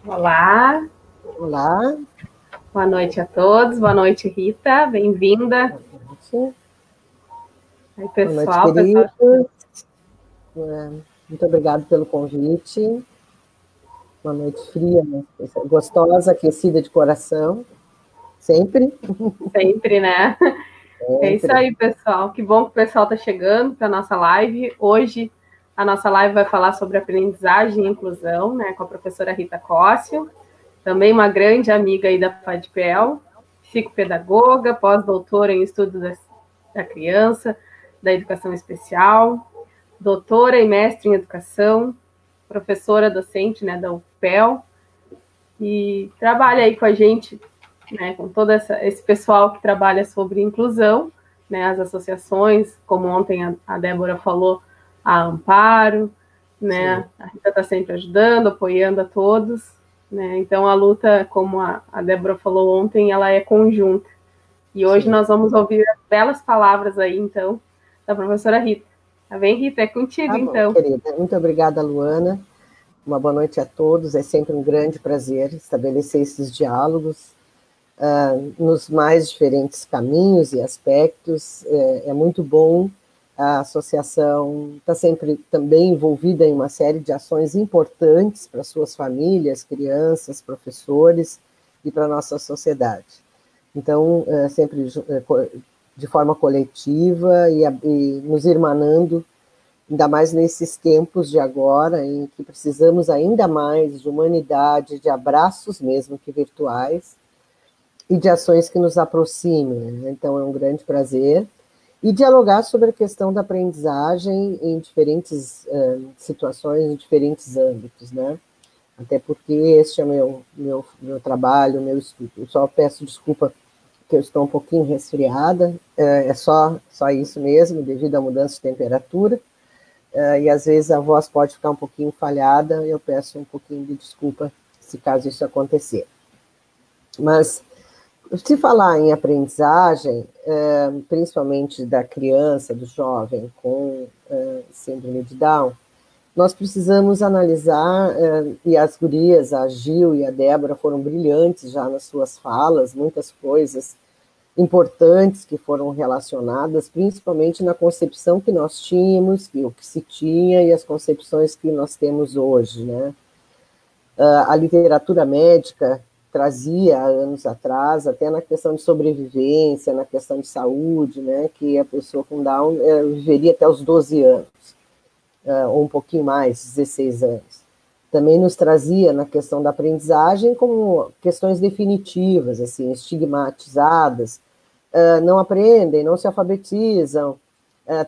Olá, Olá, boa noite a todos, boa noite, Rita, bem-vinda. Aí, boa noite, pessoal. queridos. Muito obrigado pelo convite. Uma noite fria, né? Gostosa, aquecida de coração, sempre, Sempre, né? É isso sempre. aí, pessoal. Que bom que o pessoal está chegando para a nossa live. Hoje, a nossa live vai falar sobre aprendizagem e inclusão, né, com a professora Rita Cóssio, também uma grande amiga aí da FADPEL, psicopedagoga, pós-doutora em estudos da criança, da educação especial, doutora e mestre em educação, professora docente, né, da UFPEL, e trabalha aí com a gente, né, com todo esse pessoal que trabalha sobre inclusão, né, as associações, como ontem a Débora falou, a Amparo, Sim, né, a Rita está sempre ajudando, apoiando a todos, né, então a luta, como a Débora falou ontem, ela é conjunta. E hoje sim. nós vamos ouvir belas palavras aí, então, da professora Rita. Tá bem, Rita? É contigo, Tá bom, então. querida. Muito obrigada, Luana. Uma boa noite a todos. É sempre um grande prazer estabelecer esses diálogos nos mais diferentes caminhos e aspectos. É muito bom. A associação está sempre também envolvida em uma série de ações importantes para suas famílias, crianças, professores e para a nossa sociedade. Então, sempre de forma coletiva e nos irmanando, ainda mais nesses tempos de agora, em que precisamos ainda mais de humanidade, de abraços mesmo que virtuais, e de ações que nos aproximem. Né? Então, é um grande prazer. E dialogar sobre a questão da aprendizagem em diferentes situações, em diferentes âmbitos, né? Até porque este é meu trabalho, meu estudo. Eu só peço desculpa que eu estou um pouquinho resfriada, é só isso mesmo, devido à mudança de temperatura, e às vezes a voz pode ficar um pouquinho falhada, eu peço um pouquinho de desculpa se caso isso acontecer. Mas se falar em aprendizagem, principalmente da criança, do jovem com síndrome de Down, nós precisamos analisar, e as gurias, a Gil e a Débora, foram brilhantes já nas suas falas, muitas coisas importantes que foram relacionadas, principalmente na concepção que nós tínhamos, o que se tinha e as concepções que nós temos hoje, né? A literatura médica trazia há anos atrás, até na questão de sobrevivência, na questão de saúde, né, que a pessoa com Down viveria até os 12 anos, ou um pouquinho mais, 16 anos. Também nos trazia na questão da aprendizagem como questões definitivas, assim, estigmatizadas, não aprendem, não se alfabetizam,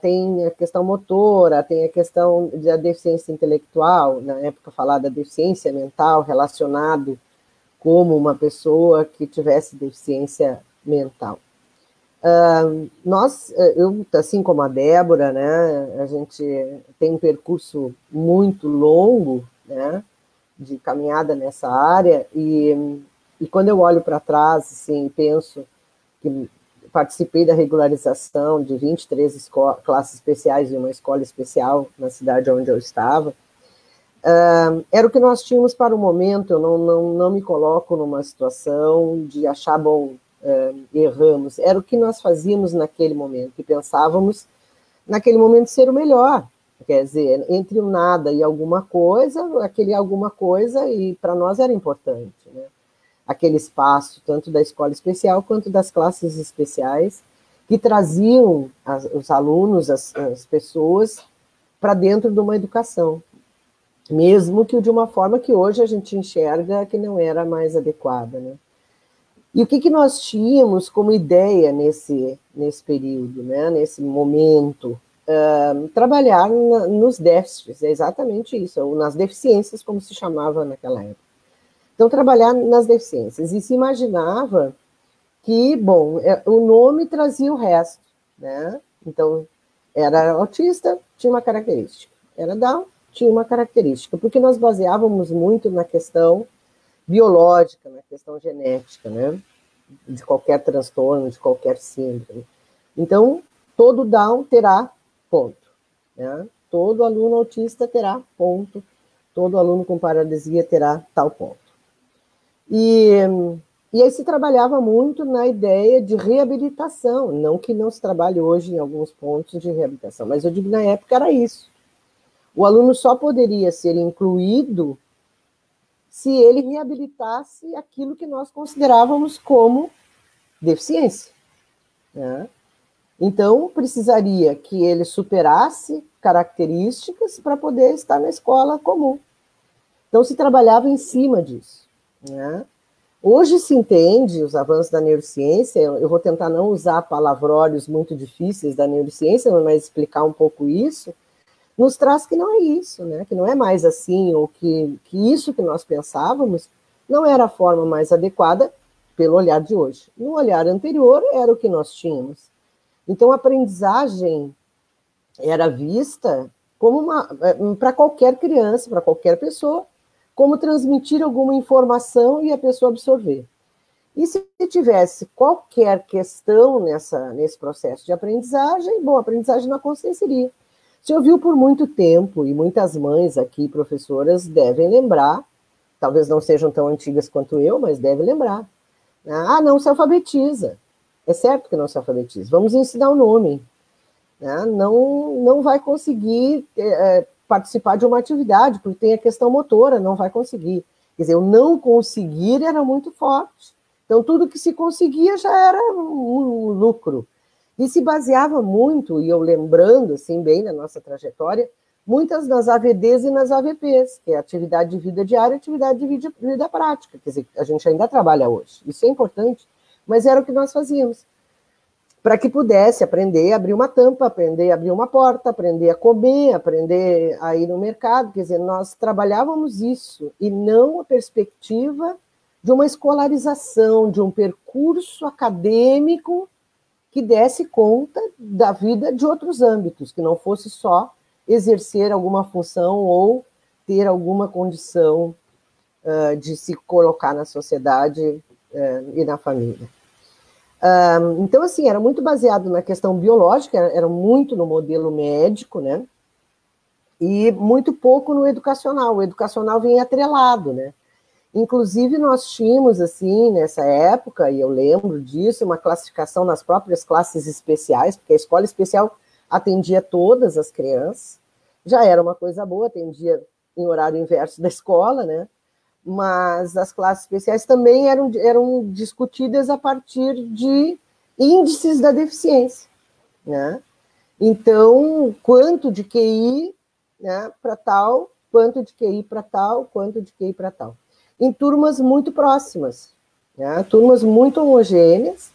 tem a questão motora, tem a questão da deficiência intelectual, na época falar da deficiência mental, relacionado como uma pessoa que tivesse deficiência mental. Eu, assim como a Débora, né, a gente tem um percurso muito longo, né, de caminhada nessa área, e quando eu olho para trás, assim, penso que participei da regularização de 23 classes especiais de uma escola especial na cidade onde eu estava. Era o que nós tínhamos para o momento, eu não me coloco numa situação de achar, bom, erramos. Era o que nós fazíamos naquele momento, e pensávamos naquele momento ser o melhor. Quer dizer, entre o nada e alguma coisa, aquele alguma coisa, e para nós era importante, né? Aquele espaço, tanto da escola especial quanto das classes especiais, que traziam os alunos, as pessoas, para dentro de uma educação, mesmo que de uma forma que hoje a gente enxerga que não era mais adequada. Né? E o que nós tínhamos como ideia nesse período, né? Nesse momento? Trabalhar nos déficits, é exatamente isso, ou nas deficiências, como se chamava naquela época. Então, trabalhar nas deficiências. E se imaginava que, bom, o nome trazia o resto, né? Então, era autista, tinha uma característica. Era Down, tinha uma característica. Porque nós baseávamos muito na questão biológica, na questão genética, né? De qualquer transtorno, de qualquer síndrome. Então, todo Down terá ponto. Né? Todo aluno autista terá ponto. Todo aluno com paralisia terá tal ponto. E aí se trabalhava muito na ideia de reabilitação, não que não se trabalhe hoje em alguns pontos de reabilitação, mas eu digo na época era isso. O aluno só poderia ser incluído se ele reabilitasse aquilo que nós considerávamos como deficiência, né? Então, precisaria que ele superasse características para poder estar na escola comum. Então, se trabalhava em cima disso, né? Hoje se entende os avanços da neurociência, eu vou tentar não usar palavrórios muito difíceis da neurociência, mas explicar um pouco isso, nos traz que não é isso, né? Que não é mais assim, ou que isso que nós pensávamos não era a forma mais adequada pelo olhar de hoje. No olhar anterior era o que nós tínhamos. Então a aprendizagem era vista como para qualquer criança, para qualquer pessoa, como transmitir alguma informação e a pessoa absorver. E se tivesse qualquer questão nesse processo de aprendizagem, bom, a aprendizagem não aconteceria. Se ouviu por muito tempo, e muitas mães aqui, professoras, devem lembrar, talvez não sejam tão antigas quanto eu, mas devem lembrar. Ah, não se alfabetiza. É certo que não se alfabetiza. Vamos ensinar o nome. Não vai conseguir participar de uma atividade, porque tem a questão motora, não vai conseguir. Quer dizer, o não conseguir era muito forte. Então, tudo que se conseguia já era um lucro. E se baseava muito, e eu lembrando, assim, bem na nossa trajetória, muitas nas AVDs e nas AVPs, que é atividade de vida diária e atividade de vida prática. Quer dizer, a gente ainda trabalha hoje. Isso é importante, mas era o que nós fazíamos. Para que pudesse aprender a abrir uma tampa, aprender a abrir uma porta, aprender a comer, aprender a ir no mercado. Quer dizer, nós trabalhávamos isso, e não a perspectiva de uma escolarização, de um percurso acadêmico que desse conta da vida de outros âmbitos, que não fosse só exercer alguma função ou ter alguma condição de se colocar na sociedade e na família. Então, assim, era muito baseado na questão biológica, era muito no modelo médico, né? E muito pouco no educacional. O educacional vinha atrelado, né? Inclusive, nós tínhamos, assim, nessa época, e eu lembro disso, uma classificação nas próprias classes especiais, porque a escola especial atendia todas as crianças, já era uma coisa boa, atendia em horário inverso da escola, né? Mas as classes especiais também eram discutidas a partir de índices da deficiência, né? Então, quanto de QI, né, para tal, quanto de QI para tal, quanto de QI para tal. Em turmas muito próximas, né? Turmas muito homogêneas,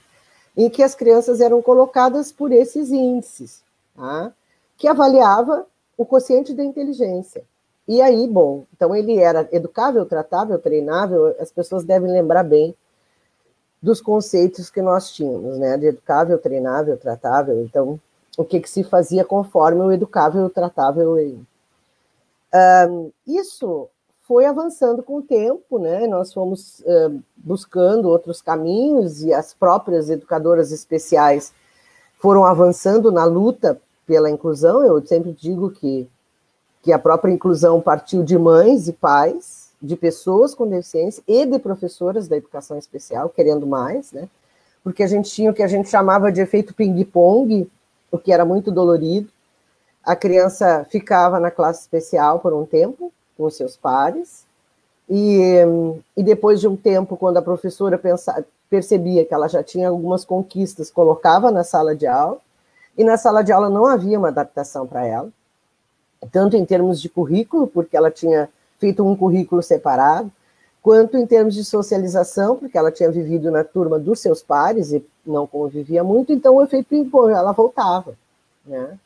em que as crianças eram colocadas por esses índices, tá? Que avaliava o quociente da inteligência. E aí, bom, então ele era educável, tratável, treinável, as pessoas devem lembrar bem dos conceitos que nós tínhamos, né? De educável, treinável, tratável. Então, o que se fazia conforme o educável, o tratável. Isso foi avançando com o tempo, né? Nós fomos buscando outros caminhos e as próprias educadoras especiais foram avançando na luta pela inclusão. Eu sempre digo que a própria inclusão partiu de mães e pais, de pessoas com deficiência e de professoras da educação especial, querendo mais, né? Porque a gente tinha o que a gente chamava de efeito ping-pong, o que era muito dolorido. A criança ficava na classe especial por um tempo, com os seus pares, e depois de um tempo, quando a professora percebia que ela já tinha algumas conquistas, colocava na sala de aula, e na sala de aula não havia uma adaptação para ela, tanto em termos de currículo, porque ela tinha feito um currículo separado, quanto em termos de socialização, porque ela tinha vivido na turma dos seus pares e não convivia muito, então o efeito ping-pong, ela voltava, né?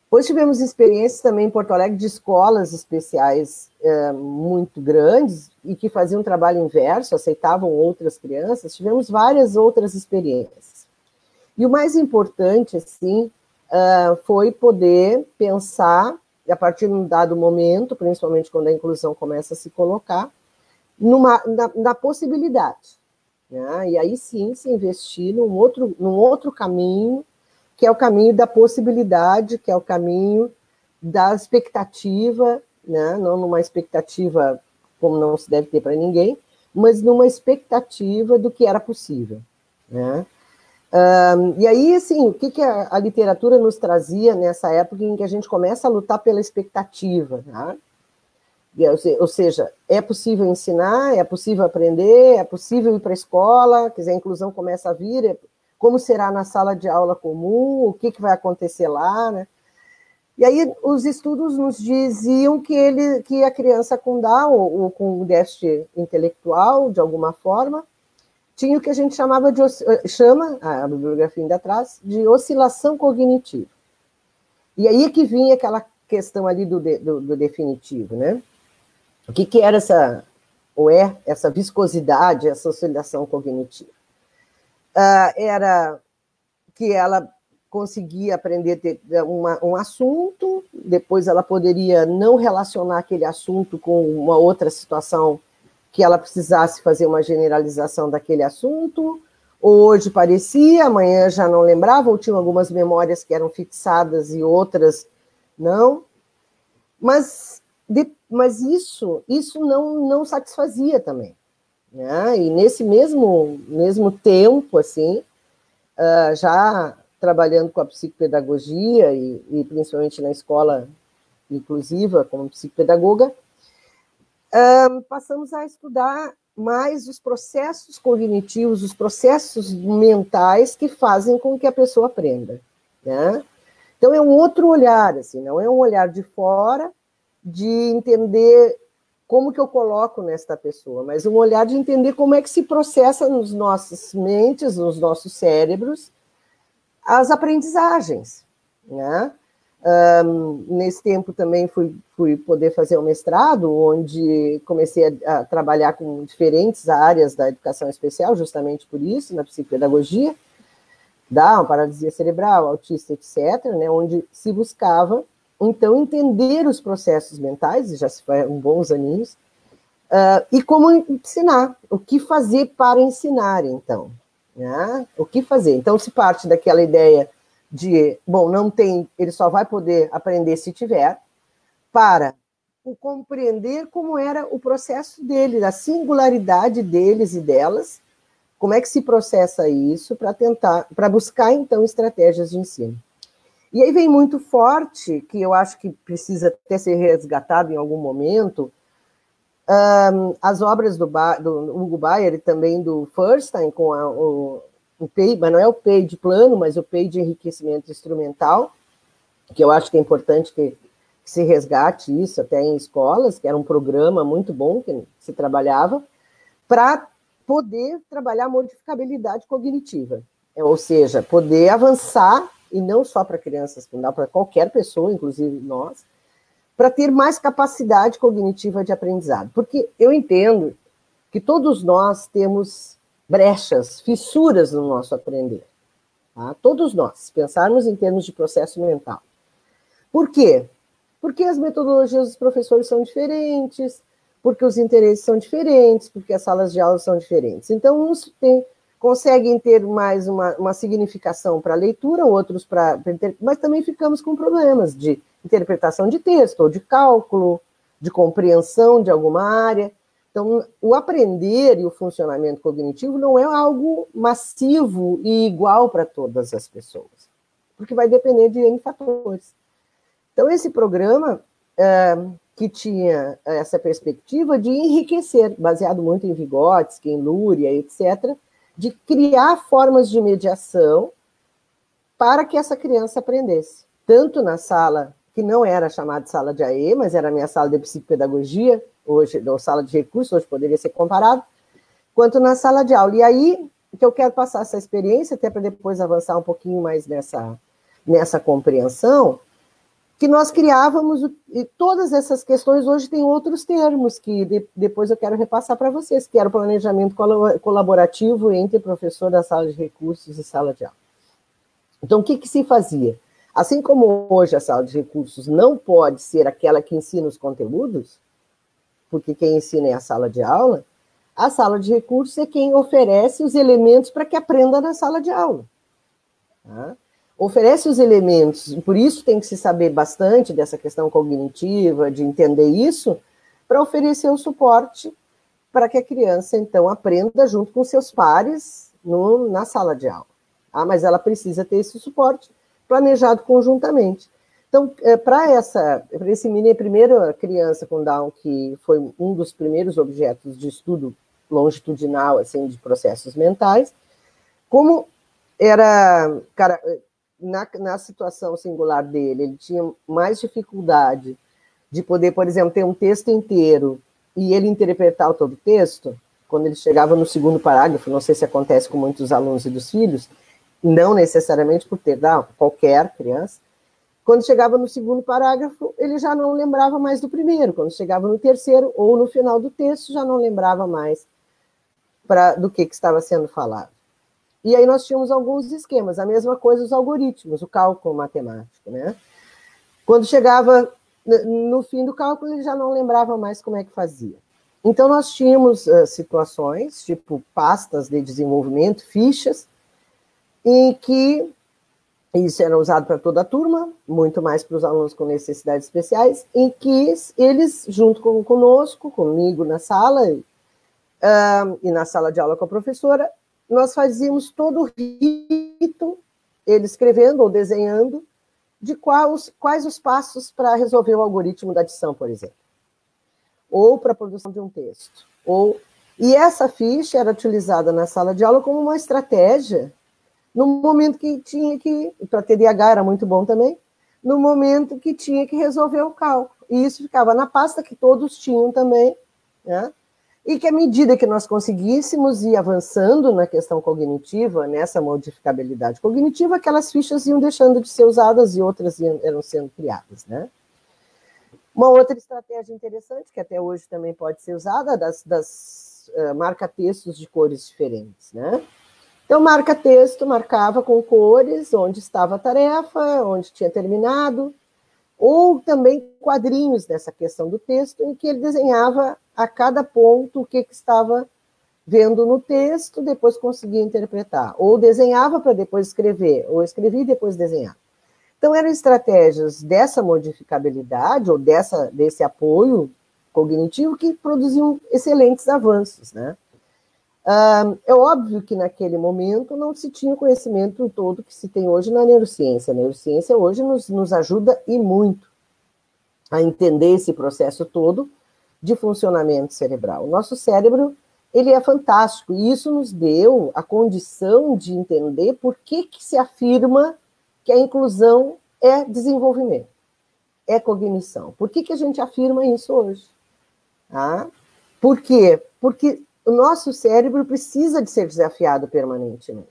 Depois tivemos experiências também em Porto Alegre de escolas especiais muito grandes e que faziam um trabalho inverso, aceitavam outras crianças. Tivemos várias outras experiências. E o mais importante, assim, foi poder pensar, a partir de um dado momento, principalmente quando a inclusão começa a se colocar, na possibilidade, né? E aí sim se investir num outro caminho, que é o caminho da possibilidade, que é o caminho da expectativa, né? Não numa expectativa como não se deve ter para ninguém, mas numa expectativa do que era possível, né? E aí, assim, o que a literatura nos trazia nessa época em que a gente começa a lutar pela expectativa, né? Ou seja, é possível ensinar, é possível aprender, é possível ir para a escola, quer dizer, a inclusão começa a vir, como será na sala de aula comum, o que vai acontecer lá, né? E aí os estudos nos diziam que a criança com Down ou com déficit intelectual, de alguma forma, tinha o que a gente chama, a bibliografia ainda atrás, de oscilação cognitiva. E aí é que vinha aquela questão ali do definitivo, né? O que era essa viscosidade, essa oscilação cognitiva? Era que ela conseguia aprender um assunto, depois ela poderia não relacionar aquele assunto com uma outra situação que ela precisasse fazer uma generalização daquele assunto, hoje parecia, amanhã já não lembrava, ou tinha algumas memórias que eram fixadas e outras não, mas isso não satisfazia também, né? E nesse mesmo tempo, assim, já trabalhando com a psicopedagogia e principalmente na escola inclusiva como psicopedagoga, passamos a estudar mais os processos cognitivos, os processos mentais que fazem com que a pessoa aprenda, né? Então é um outro olhar, assim, não é um olhar de fora, de entender como que eu coloco nesta pessoa, mas um olhar de entender como é que se processa nos nossas mentes, nos nossos cérebros, as aprendizagens, né? Nesse tempo também fui poder fazer um mestrado, onde comecei a trabalhar com diferentes áreas da educação especial, justamente por isso, na psicopedagogia, Down, paralisia cerebral, autista, etc., né, onde se buscava, então, entender os processos mentais, e já se foi bons aninhos, e como ensinar, o que fazer para ensinar, então, né? O que fazer? Então, se parte daquela ideia de, bom, não tem, ele só vai poder aprender se tiver, para compreender como era o processo dele, a singularidade deles e delas, como é que se processa isso para buscar, então, estratégias de ensino. E aí vem muito forte, que eu acho que precisa até ser resgatado em algum momento, as obras do Hugo Bayer e também do Furstein, com o PEI, mas não é o PEI de plano, mas o PEI de enriquecimento instrumental, que eu acho que é importante que se resgate isso até em escolas, que era um programa muito bom que se trabalhava, para poder trabalhar a modificabilidade cognitiva, ou seja, poder avançar, e não só para crianças, para qualquer pessoa, inclusive nós, para ter mais capacidade cognitiva de aprendizado. Porque eu entendo que todos nós temos brechas, fissuras no nosso aprender. Tá? Todos nós, se pensarmos em termos de processo mental. Por quê? Porque as metodologias dos professores são diferentes, porque os interesses são diferentes, porque as salas de aula são diferentes. Então, uns conseguem ter mais uma significação para a leitura, outros para... Mas também ficamos com problemas de interpretação de texto, ou de cálculo, de compreensão de alguma área. Então, o aprender e o funcionamento cognitivo não é algo massivo e igual para todas as pessoas, porque vai depender de N fatores. Então, esse programa que tinha essa perspectiva de enriquecer, baseado muito em Vygotsky, em Luria, etc., de criar formas de mediação para que essa criança aprendesse, tanto na sala, que não era chamada de sala de AE, mas era a minha sala de psicopedagogia, hoje, ou sala de recursos, hoje poderia ser comparado, quanto na sala de aula. E aí, que eu quero passar essa experiência, até para depois avançar um pouquinho mais nessa compreensão, que nós criávamos, e todas essas questões hoje têm outros termos, que depois eu quero repassar para vocês, que era o planejamento colaborativo entre professor da sala de recursos e sala de aula. Então, o que se fazia? Assim como hoje a sala de recursos não pode ser aquela que ensina os conteúdos, porque quem ensina é a sala de aula, a sala de recursos é quem oferece os elementos para que aprenda na sala de aula. Tá? Oferece os elementos, por isso tem que se saber bastante dessa questão cognitiva, de entender isso, para oferecer o suporte para que a criança, então, aprenda junto com seus pares na sala de aula. Mas ela precisa ter esse suporte planejado conjuntamente. Então, para esse primeira criança com Down, que foi um dos primeiros objetos de estudo longitudinal, assim, de processos mentais, como era, cara, na situação singular dele, ele tinha mais dificuldade de poder, por exemplo, ter um texto inteiro e ele interpretar todo o texto, quando ele chegava no segundo parágrafo, não sei se acontece com muitos alunos e dos filhos, não necessariamente por ter Down, qualquer criança, quando chegava no segundo parágrafo, ele já não lembrava mais do primeiro, quando chegava no terceiro ou no final do texto, já não lembrava mais do que estava sendo falado. E aí nós tínhamos alguns esquemas, a mesma coisa os algoritmos, o cálculo matemático, né? Quando chegava no fim do cálculo, ele já não lembrava mais como é que fazia. Então nós tínhamos situações, tipo pastas de desenvolvimento, fichas, em que isso era usado para toda a turma, muito mais para os alunos com necessidades especiais, em que eles, junto conosco, comigo na sala, e na sala de aula com a professora, nós fazíamos todo o rito, ele escrevendo ou desenhando, de quais os passos para resolver o algoritmo da adição, por exemplo, ou para a produção de um texto. E essa ficha era utilizada na sala de aula como uma estratégia no momento que tinha que, para TDAH era muito bom também, no momento que tinha que resolver o cálculo. E isso ficava na pasta que todos tinham também, né? E que à medida que nós conseguíssemos ir avançando na questão cognitiva, nessa modificabilidade cognitiva, aquelas fichas iam deixando de ser usadas e outras eram sendo criadas, né? Uma outra estratégia interessante, que até hoje também pode ser usada, das marca-textos de cores diferentes, né? Então, marca-texto marcava com cores onde estava a tarefa, onde tinha terminado, ou também quadrinhos dessa questão do texto, em que ele desenhava a cada ponto o que estava vendo no texto, depois conseguia interpretar. Ou desenhava para depois escrever, ou escrevia e depois desenhava. Então, eram estratégias dessa modificabilidade, ou desse apoio cognitivo, que produziam excelentes avanços, né? É óbvio que naquele momento não se tinha o conhecimento todo que se tem hoje na neurociência. A neurociência hoje nos ajuda e muito a entender esse processo todo de funcionamento cerebral. O nosso cérebro, ele é fantástico, e isso nos deu a condição de entender por que se afirma que a inclusão é desenvolvimento, é cognição. Por que a gente afirma isso hoje? Por quê? Porque o nosso cérebro precisa de ser desafiado permanentemente.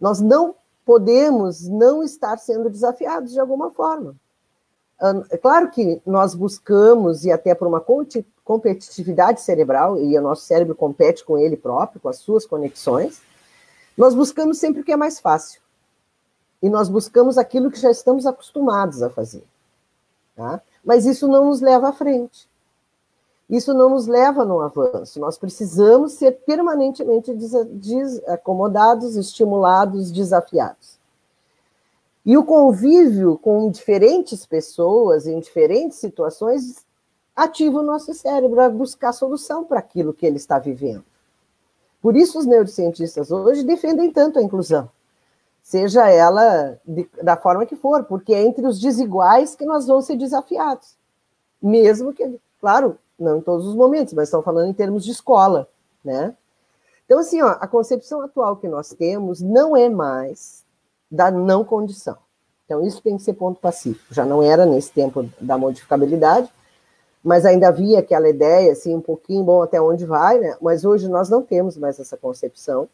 Nós não podemos não estar sendo desafiados de alguma forma. É claro que nós buscamos, e até por uma competitividade cerebral, e o nosso cérebro compete com ele próprio, com as suas conexões, nós buscamos sempre o que é mais fácil. E nós buscamos aquilo que já estamos acostumados a fazer. Tá? Mas isso não nos leva à frente. Isso não nos leva no avanço. Nós precisamos ser permanentemente acomodados, estimulados, desafiados. E o convívio com diferentes pessoas, em diferentes situações, ativa o nosso cérebro a buscar solução para aquilo que ele está vivendo. Por isso os neurocientistas hoje defendem tanto a inclusão, seja ela da forma que for, porque é entre os desiguais que nós vamos ser desafiados. Mesmo que, claro, não em todos os momentos, mas estão falando em termos de escola, né? Então, assim, a concepção atual que nós temos não é mais da não condição. Então, isso tem que ser ponto pacífico. Já não era nesse tempo da modificabilidade, mas ainda havia aquela ideia, assim, um pouquinho, bom, até onde vai, né? Mas hoje nós não temos mais essa concepção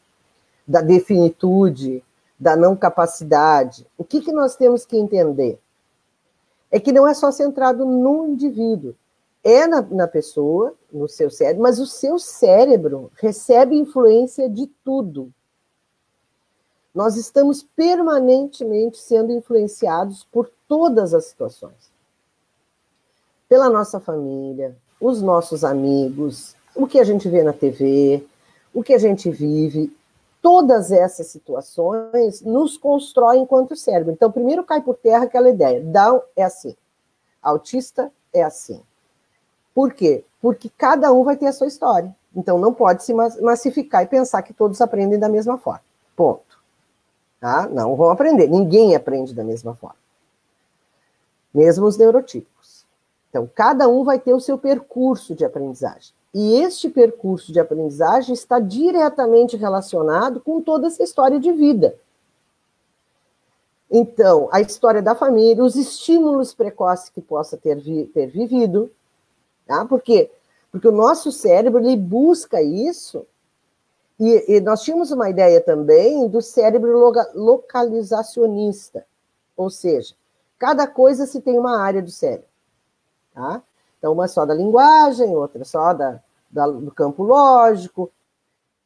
da definitude, da não capacidade. O que nós temos que entender? É que não é só centrado no indivíduo, é na pessoa, no seu cérebro, mas o seu cérebro recebe influência de tudo. Nós estamos permanentemente sendo influenciados por todas as situações. Pela nossa família, os nossos amigos, o que a gente vê na TV, o que a gente vive, todas essas situações nos constroem enquanto cérebro. Então, primeiro cai por terra aquela ideia, Down é assim, autista é assim. Por quê? porque cada um vai ter a sua história. Então, não pode se massificar e pensar que todos aprendem da mesma forma. Ponto. Tá? Não vão aprender. Ninguém aprende da mesma forma. Mesmo os neurotípicos. Então, cada um vai ter o seu percurso de aprendizagem. E este percurso de aprendizagem está diretamente relacionado com toda essa história de vida. Então, a história da família, os estímulos precoces que possa ter vivido. Tá? Por quê? Porque o nosso cérebro, ele busca isso, e nós tínhamos uma ideia também do cérebro localizacionista, ou seja, cada coisa se tem uma área do cérebro. Tá? Então, uma só da linguagem, outra só do campo lógico.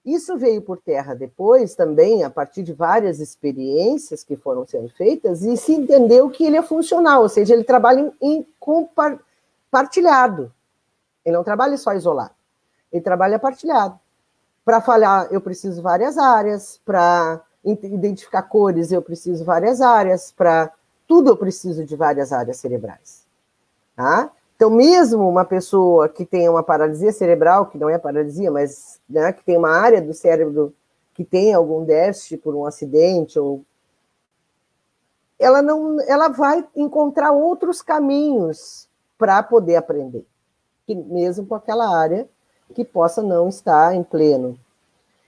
Isso veio por terra depois também, a partir de várias experiências que foram sendo feitas, e se entendeu que ele é funcional, ou seja, ele trabalha em compartilhado. Ele não trabalha só isolado, ele trabalha partilhado. Para falhar, eu preciso várias áreas, para identificar cores, eu preciso várias áreas, para tudo eu preciso de várias áreas cerebrais. Tá? Então, mesmo uma pessoa que tem uma paralisia cerebral, que não é paralisia, mas né, que tem uma área do cérebro que tem algum déficit por um acidente, ela vai encontrar outros caminhos para poder aprender. Mesmo com aquela área que possa não estar em pleno.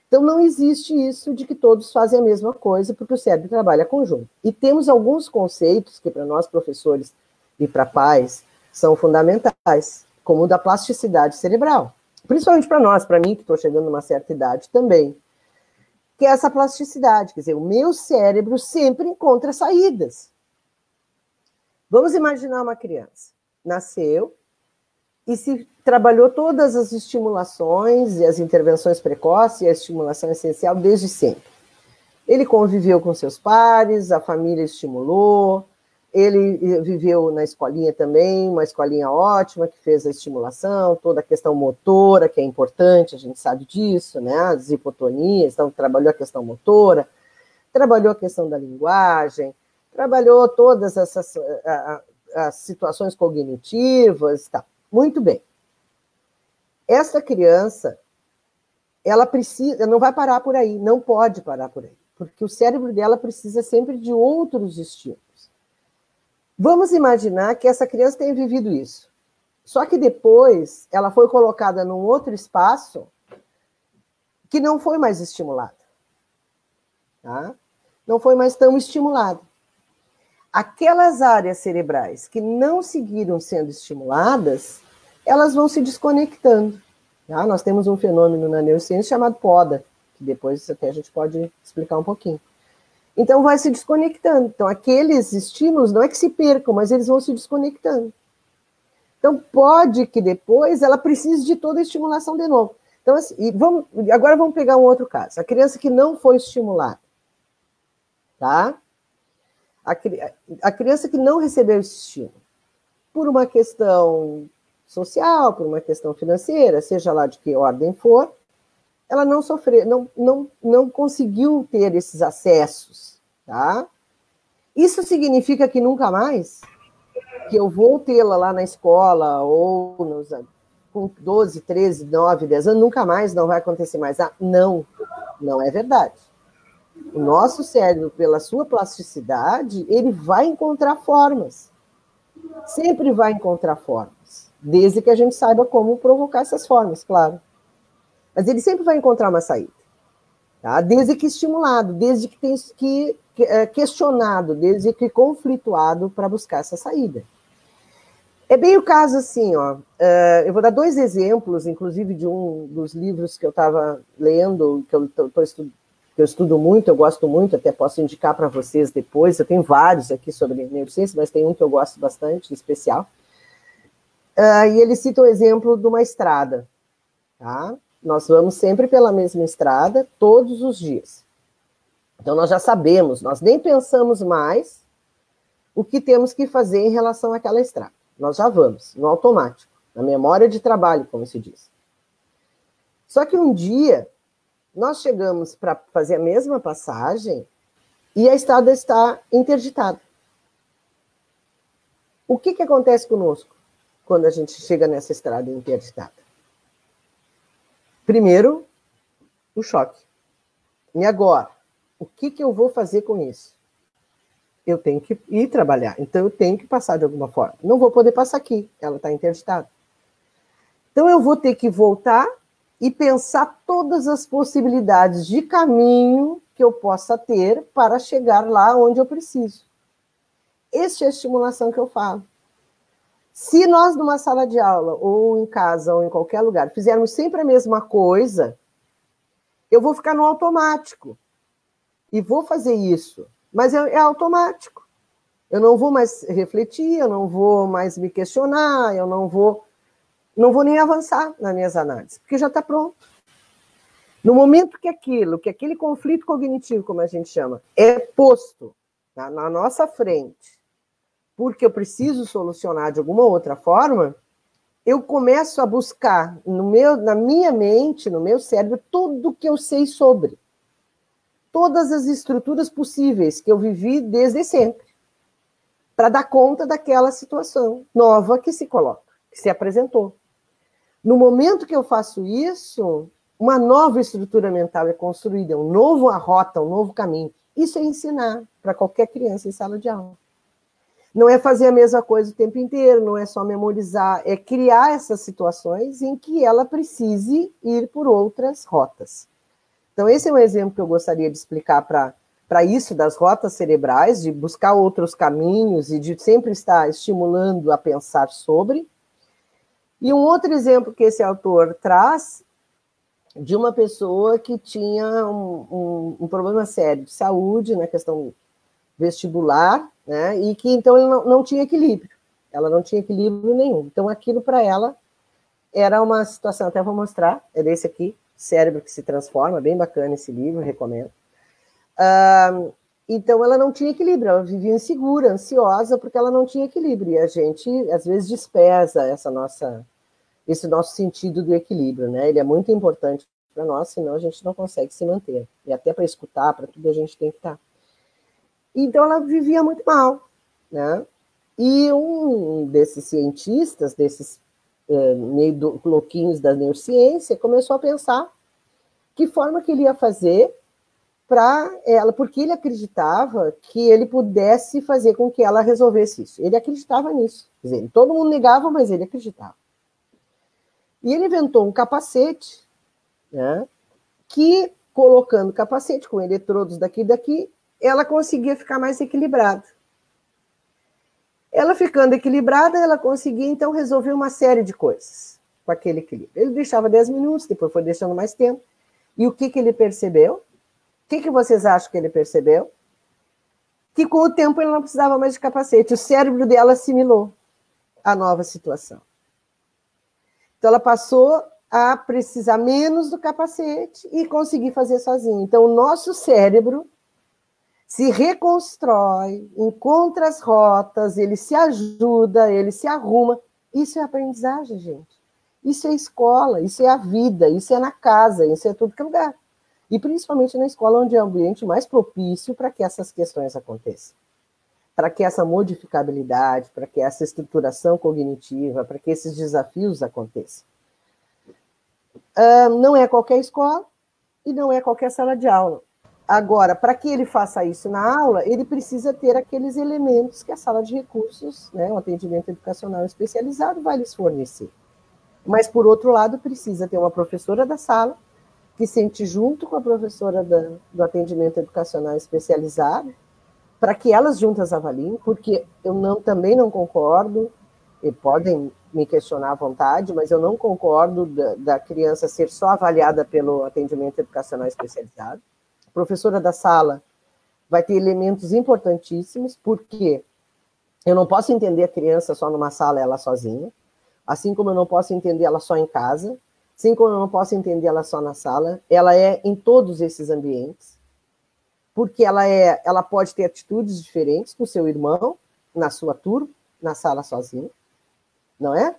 Então, não existe isso de que todos fazem a mesma coisa, porque o cérebro trabalha conjunto. E temos alguns conceitos que, para nós professores e para pais, são fundamentais, como o da plasticidade cerebral. Principalmente para nós, para mim, que estou chegando numa certa idade também. Que é essa plasticidade, quer dizer, o meu cérebro sempre encontra saídas. Vamos imaginar uma criança. Nasceu, e se trabalhou todas as estimulações e as intervenções precoces e a estimulação essencial desde sempre. Ele conviveu com seus pares, a família estimulou, ele viveu na escolinha também, uma escolinha ótima que fez a estimulação, toda a questão motora, que é importante, a gente sabe disso, né? As hipotonias, então trabalhou a questão motora, trabalhou a questão da linguagem, trabalhou todas essas as situações cognitivas, tá. Muito bem. Essa criança, ela não vai parar por aí, não pode parar por aí, porque o cérebro dela precisa sempre de outros estímulos. Vamos imaginar que essa criança tenha vivido isso. Só que depois ela foi colocada num outro espaço que não foi mais estimulado. Tá? Não foi mais tão estimulado. Aquelas áreas cerebrais que não seguiram sendo estimuladas, elas vão se desconectando. Tá? Nós temos um fenômeno na neurociência chamado poda, que depois até a gente pode explicar um pouquinho. Então, vai se desconectando. Então, aqueles estímulos não é que se percam, mas eles vão se desconectando. Então, pode que depois ela precise de toda a estimulação de novo. Então, assim, agora vamos pegar um outro caso. A criança que não foi estimulada. Tá? A criança que não recebeu esse estímulo, por uma questão social, por uma questão financeira, seja lá de que ordem for, ela não sofreu, não conseguiu ter esses acessos, tá? Isso significa que nunca mais, que eu vou tê-la lá na escola, ou com 12, 13, 9, 10 anos, nunca mais, não vai acontecer mais. Não é verdade. O nosso cérebro, pela sua plasticidade, ele vai encontrar formas. Sempre vai encontrar formas. Desde que a gente saiba como provocar essas formas, claro. Mas ele sempre vai encontrar uma saída. Tá? Desde que estimulado, desde que tem que questionado, desde que conflituado para buscar essa saída. É bem o caso assim, ó. Eu vou dar 2 exemplos, inclusive de um dos livros que eu estava lendo, que eu estudo muito, eu gosto muito, até posso indicar para vocês depois. Eu tenho vários aqui sobre neurociência, mas tem um que eu gosto bastante, especial. E ele cita o exemplo de uma estrada. Tá? Nós vamos sempre pela mesma estrada, todos os dias. Então, nós já sabemos, nós nem pensamos mais o que temos que fazer em relação àquela estrada. Nós já vamos, no automático, na memória de trabalho, como se diz. Só que um dia, nós chegamos para fazer a mesma passagem e a estrada está interditada. O que acontece conosco? quando a gente chega nessa estrada interditada? Primeiro, o choque. E agora? O que eu vou fazer com isso? Eu tenho que ir trabalhar, então eu tenho que passar de alguma forma. Não vou poder passar aqui, ela está interditada. Então eu vou ter que voltar e pensar todas as possibilidades de caminho que eu possa ter para chegar lá onde eu preciso. Esta é a estimulação que eu falo. Se nós, numa sala de aula, ou em casa, ou em qualquer lugar, fizermos sempre a mesma coisa, eu vou ficar no automático. E vou fazer isso. Mas é automático. Eu não vou mais refletir, eu não vou mais me questionar, eu não vou nem avançar nas minhas análises, porque já está pronto. No momento que aquele conflito cognitivo, como a gente chama, é posto na nossa frente, porque eu preciso solucionar de alguma outra forma, eu começo a buscar na minha mente, no meu cérebro, tudo que eu sei sobre. Todas as estruturas possíveis que eu vivi desde sempre, para dar conta daquela situação nova que se coloca, que se apresentou. No momento que eu faço isso, uma nova estrutura mental é construída, uma nova rota, um novo caminho. Isso é ensinar para qualquer criança em sala de aula. Não é fazer a mesma coisa o tempo inteiro, não é só memorizar, é criar essas situações em que ela precise ir por outras rotas. Então, esse é um exemplo que eu gostaria de explicar para isso, das rotas cerebrais, de buscar outros caminhos e de sempre estar estimulando a pensar sobre. E um outro exemplo que esse autor traz, de uma pessoa que tinha um problema sério de saúde, na questão vestibular, né, e que então ele não tinha equilíbrio. Ela não tinha equilíbrio nenhum. Então, aquilo para ela era uma situação, até vou mostrar, é desse aqui, Cérebro que se Transforma, bem bacana esse livro, recomendo. Então, ela não tinha equilíbrio, ela vivia insegura, ansiosa, porque ela não tinha equilíbrio. E a gente, às vezes, despreza esse nosso sentido do equilíbrio, né? Ele é muito importante para nós, senão a gente não consegue se manter. E até para escutar, para tudo, a gente tem que estar. Então, ela vivia muito mal, né? E um desses cientistas, desses meio louquinhos da neurociência, começou a pensar que forma que ele ia fazer para ela, porque ele acreditava que ele pudesse fazer com que ela resolvesse isso. Ele acreditava nisso. Quer dizer, todo mundo negava, mas ele acreditava. E ele inventou um capacete, né, que, colocando capacete com eletrodos daqui e daqui, ela conseguia ficar mais equilibrada. Ela ficando equilibrada, ela conseguia, então, resolver uma série de coisas com aquele equilíbrio. Ele deixava 10 minutos, depois foi deixando mais tempo. E o que ele percebeu? O que vocês acham que ele percebeu? Que com o tempo ele não precisava mais de capacete. O cérebro dela assimilou a nova situação. Então, ela passou a precisar menos do capacete e conseguir fazer sozinha. Então, o nosso cérebro se reconstrói, encontra as rotas, ele se ajuda, ele se arruma. Isso é aprendizagem, gente. Isso é escola, isso é a vida, isso é na casa, isso é tudo que é lugar. E principalmente na escola, onde é o ambiente mais propício para que essas questões aconteçam. Para que essa modificabilidade, para que essa estruturação cognitiva, para que esses desafios aconteçam. Não é qualquer escola e não é qualquer sala de aula. Agora, para que ele faça isso na aula, ele precisa ter aqueles elementos que a sala de recursos, né, o atendimento educacional especializado, vai lhes fornecer. Mas, por outro lado, precisa ter uma professora da sala, que sente junto com a professora do atendimento educacional especializado, para que elas juntas avaliem, porque eu também não concordo, e podem me questionar à vontade, mas eu não concordo da criança ser só avaliada pelo atendimento educacional especializado. A professora da sala vai ter elementos importantíssimos, porque eu não posso entender a criança só numa sala, ela sozinha, assim como eu não posso entender ela só em casa, assim como eu não posso entender ela só na sala, ela é em todos esses ambientes, porque ela pode ter atitudes diferentes com o seu irmão, na sua turma, na sala sozinha, não é?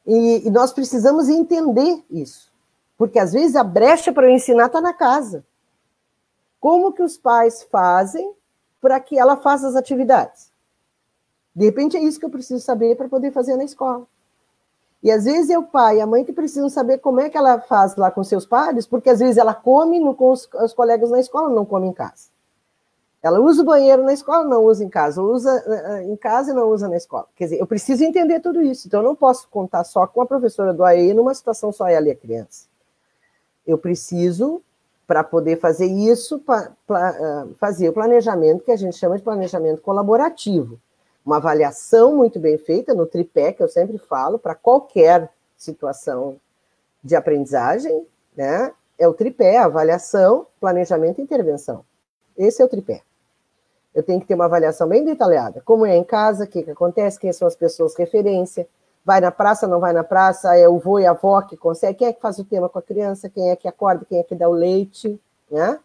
E nós precisamos entender isso, porque às vezes a brecha para eu ensinar está na casa. Como que os pais fazem para que ela faça as atividades? De repente é isso que eu preciso saber para poder fazer na escola. E às vezes é o pai e a mãe que precisam saber como é que ela faz lá com seus pares, porque às vezes ela come com os colegas na escola, não come em casa. Ela usa o banheiro na escola, não usa em casa. Usa em casa e não usa na escola. Quer dizer, eu preciso entender tudo isso. Então, eu não posso contar só com a professora do AE numa situação só ela e a criança. Eu preciso, para poder fazer isso, fazer o planejamento que a gente chama de planejamento colaborativo. Uma avaliação muito bem feita no tripé, que eu sempre falo, para qualquer situação de aprendizagem, né? É o tripé, avaliação, planejamento e intervenção. Esse é o tripé. Eu tenho que ter uma avaliação bem detalhada. Como é em casa, o que acontece, quem são as pessoas referência, vai na praça, não vai na praça, é o vô e a avó que consegue, quem é que faz o tema com a criança, quem é que acorda, quem é que dá o leite, né?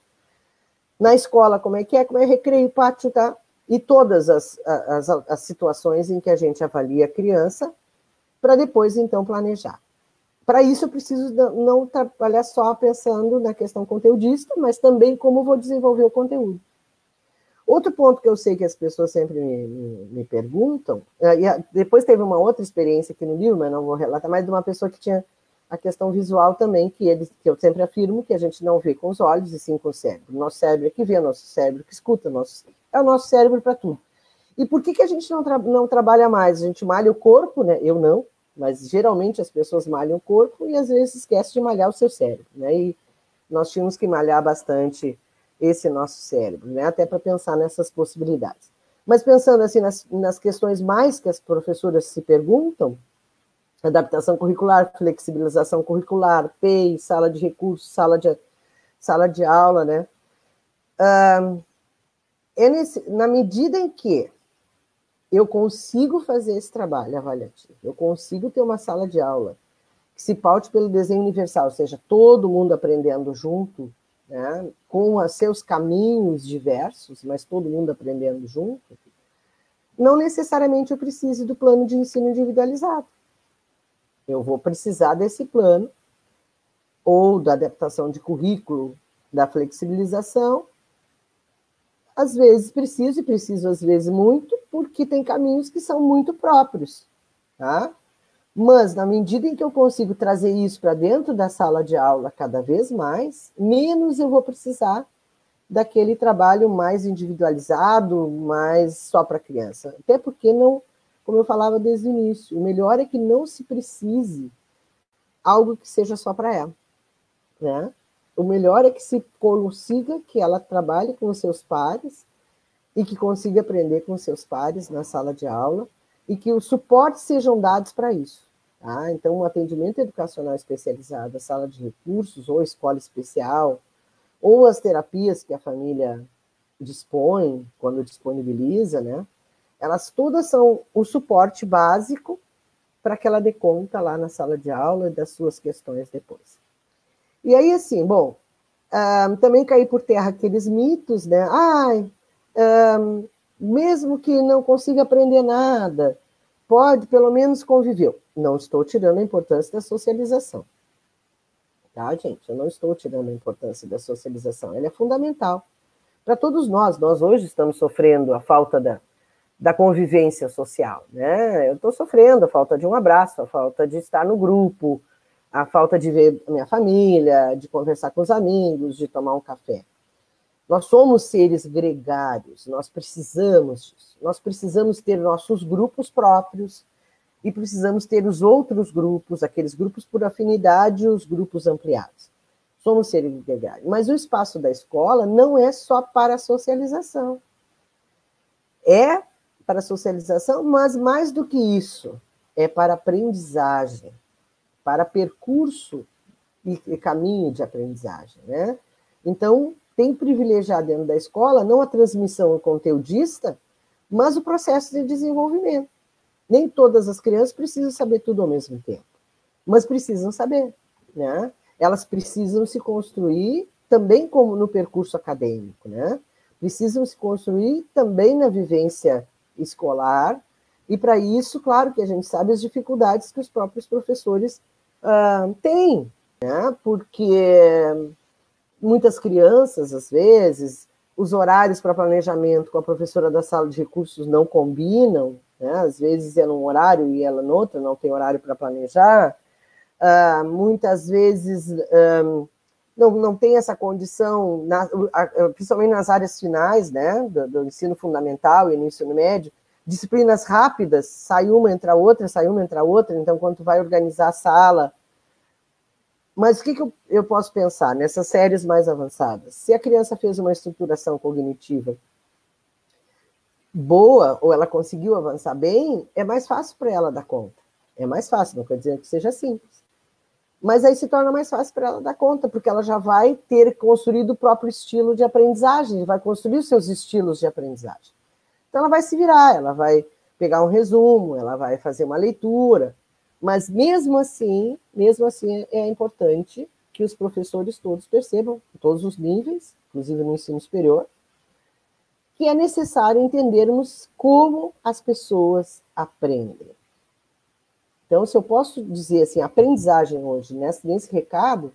Na escola, como é recreio, pátio, tá? E todas as situações em que a gente avalia a criança, para depois, então, planejar. Para isso, eu preciso não trabalhar só pensando na questão conteudista, mas também como vou desenvolver o conteúdo. Outro ponto que eu sei que as pessoas sempre me perguntam, e depois teve uma outra experiência aqui no livro, mas não vou relatar, mas de uma pessoa que tinha a questão visual também, que eu sempre afirmo que a gente não vê com os olhos e sim com o cérebro. O nosso cérebro é que vê, o nosso cérebro que escuta, é o nosso cérebro para tudo. E por que a gente não trabalha mais? A gente malha o corpo, né? Eu não, mas geralmente as pessoas malham o corpo e às vezes esquecem de malhar o seu cérebro, né? E nós tínhamos que malhar bastante esse nosso cérebro, né? Até para pensar nessas possibilidades. Mas pensando assim nas questões mais que as professoras se perguntam, adaptação curricular, flexibilização curricular, PEI, sala de recursos, sala de aula, né? Na medida em que eu consigo fazer esse trabalho avaliativo, eu consigo ter uma sala de aula que se paute pelo desenho universal, ou seja, todo mundo aprendendo junto, né, com os seus caminhos diversos, mas todo mundo aprendendo junto, não necessariamente eu precise do plano de ensino individualizado. Eu vou precisar desse plano, ou da adaptação de currículo, da flexibilização. Às vezes preciso, e preciso às vezes muito, porque tem caminhos que são muito próprios, tá? Mas, na medida em que eu consigo trazer isso para dentro da sala de aula cada vez mais, menos eu vou precisar daquele trabalho mais individualizado, mais só para criança. Até porque não, como eu falava desde o início, o melhor é que não se precise algo que seja só para ela, né? O melhor é que se consiga que ela trabalhe com os seus pares e que consiga aprender com os seus pares na sala de aula e que os suportes sejam dados para isso. Tá? Então, um atendimento educacional especializado, a sala de recursos ou escola especial, ou as terapias que a família dispõe, quando disponibiliza, né? Elas todas são o suporte básico para que ela dê conta lá na sala de aula das suas questões depois. E aí, assim, bom, também cair por terra aqueles mitos, né? Mesmo que não consiga aprender nada, pode, pelo menos conviveu. Não estou tirando a importância da socialização. Tá, gente? Eu não estou tirando a importância da socialização. Ela é fundamental para todos nós. Nós hoje estamos sofrendo a falta da convivência social, né? Eu estou sofrendo a falta de um abraço, a falta de estar no grupo, a falta de ver a minha família, de conversar com os amigos, de tomar um café. Nós somos seres gregários, nós precisamos disso. Nós precisamos ter nossos grupos próprios e precisamos ter os outros grupos, aqueles grupos por afinidade e os grupos ampliados. Somos seres gregários. Mas o espaço da escola não é só para a socialização. É para a socialização, mas mais do que isso, é para a aprendizagem, para percurso e caminho de aprendizagem, né? Então, tem que privilegiar dentro da escola não a transmissão conteudista, mas o processo de desenvolvimento. Nem todas as crianças precisam saber tudo ao mesmo tempo, mas precisam saber, né? Elas precisam se construir também como no percurso acadêmico, né? Precisam se construir também na vivência escolar, e para isso, claro que a gente sabe as dificuldades que os próprios professores têm, né? Porque muitas crianças, às vezes, os horários para planejamento com a professora da sala de recursos não combinam, né? Às vezes é num horário e ela no outro, não tem horário para planejar. Muitas vezes não tem essa condição, principalmente nas áreas finais, né, do ensino fundamental e no ensino médio, disciplinas rápidas, sai uma, entra outra, sai uma, entra outra, então quando tu vai organizar a sala. Mas o que eu posso pensar nessas séries mais avançadas? Se a criança fez uma estruturação cognitiva boa, ou ela conseguiu avançar bem, é mais fácil para ela dar conta. É mais fácil, não quer dizer que seja simples. Mas aí se torna mais fácil para ela dar conta, porque ela já vai ter construído o próprio estilo de aprendizagem, vai construir os seus estilos de aprendizagem. Então ela vai se virar, ela vai pegar um resumo, ela vai fazer uma leitura, mas mesmo assim é importante que os professores todos percebam, em todos os níveis, inclusive no ensino superior, que é necessário entendermos como as pessoas aprendem. Então, se eu posso dizer assim, a aprendizagem hoje, nesse recado,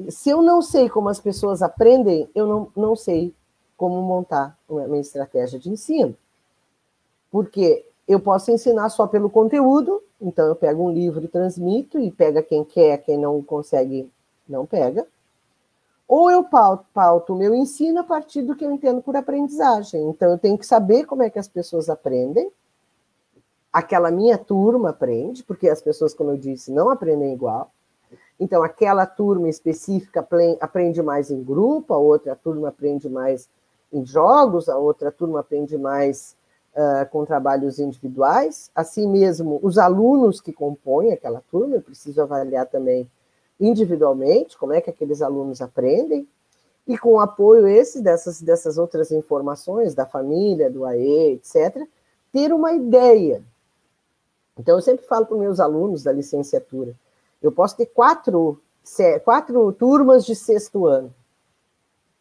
se eu não sei como as pessoas aprendem, eu não sei como montar a minha estratégia de ensino. Porque eu posso ensinar só pelo conteúdo, então eu pego um livro e transmito, e pega quem quer, quem não consegue, não pega. Ou eu pauto o meu ensino a partir do que eu entendo por aprendizagem. Então eu tenho que saber como é que as pessoas aprendem, aquela minha turma aprende, porque as pessoas, como eu disse, não aprendem igual. Então, aquela turma específica aprende mais em grupo, a outra turma aprende mais em jogos, a outra turma aprende mais com trabalhos individuais. Assim mesmo, os alunos que compõem aquela turma, eu preciso avaliar também individualmente como é que aqueles alunos aprendem, e com o apoio dessas outras informações, da família, do AE, etc., ter uma ideia. Então, eu sempre falo para os meus alunos da licenciatura, eu posso ter quatro turmas de 6º ano,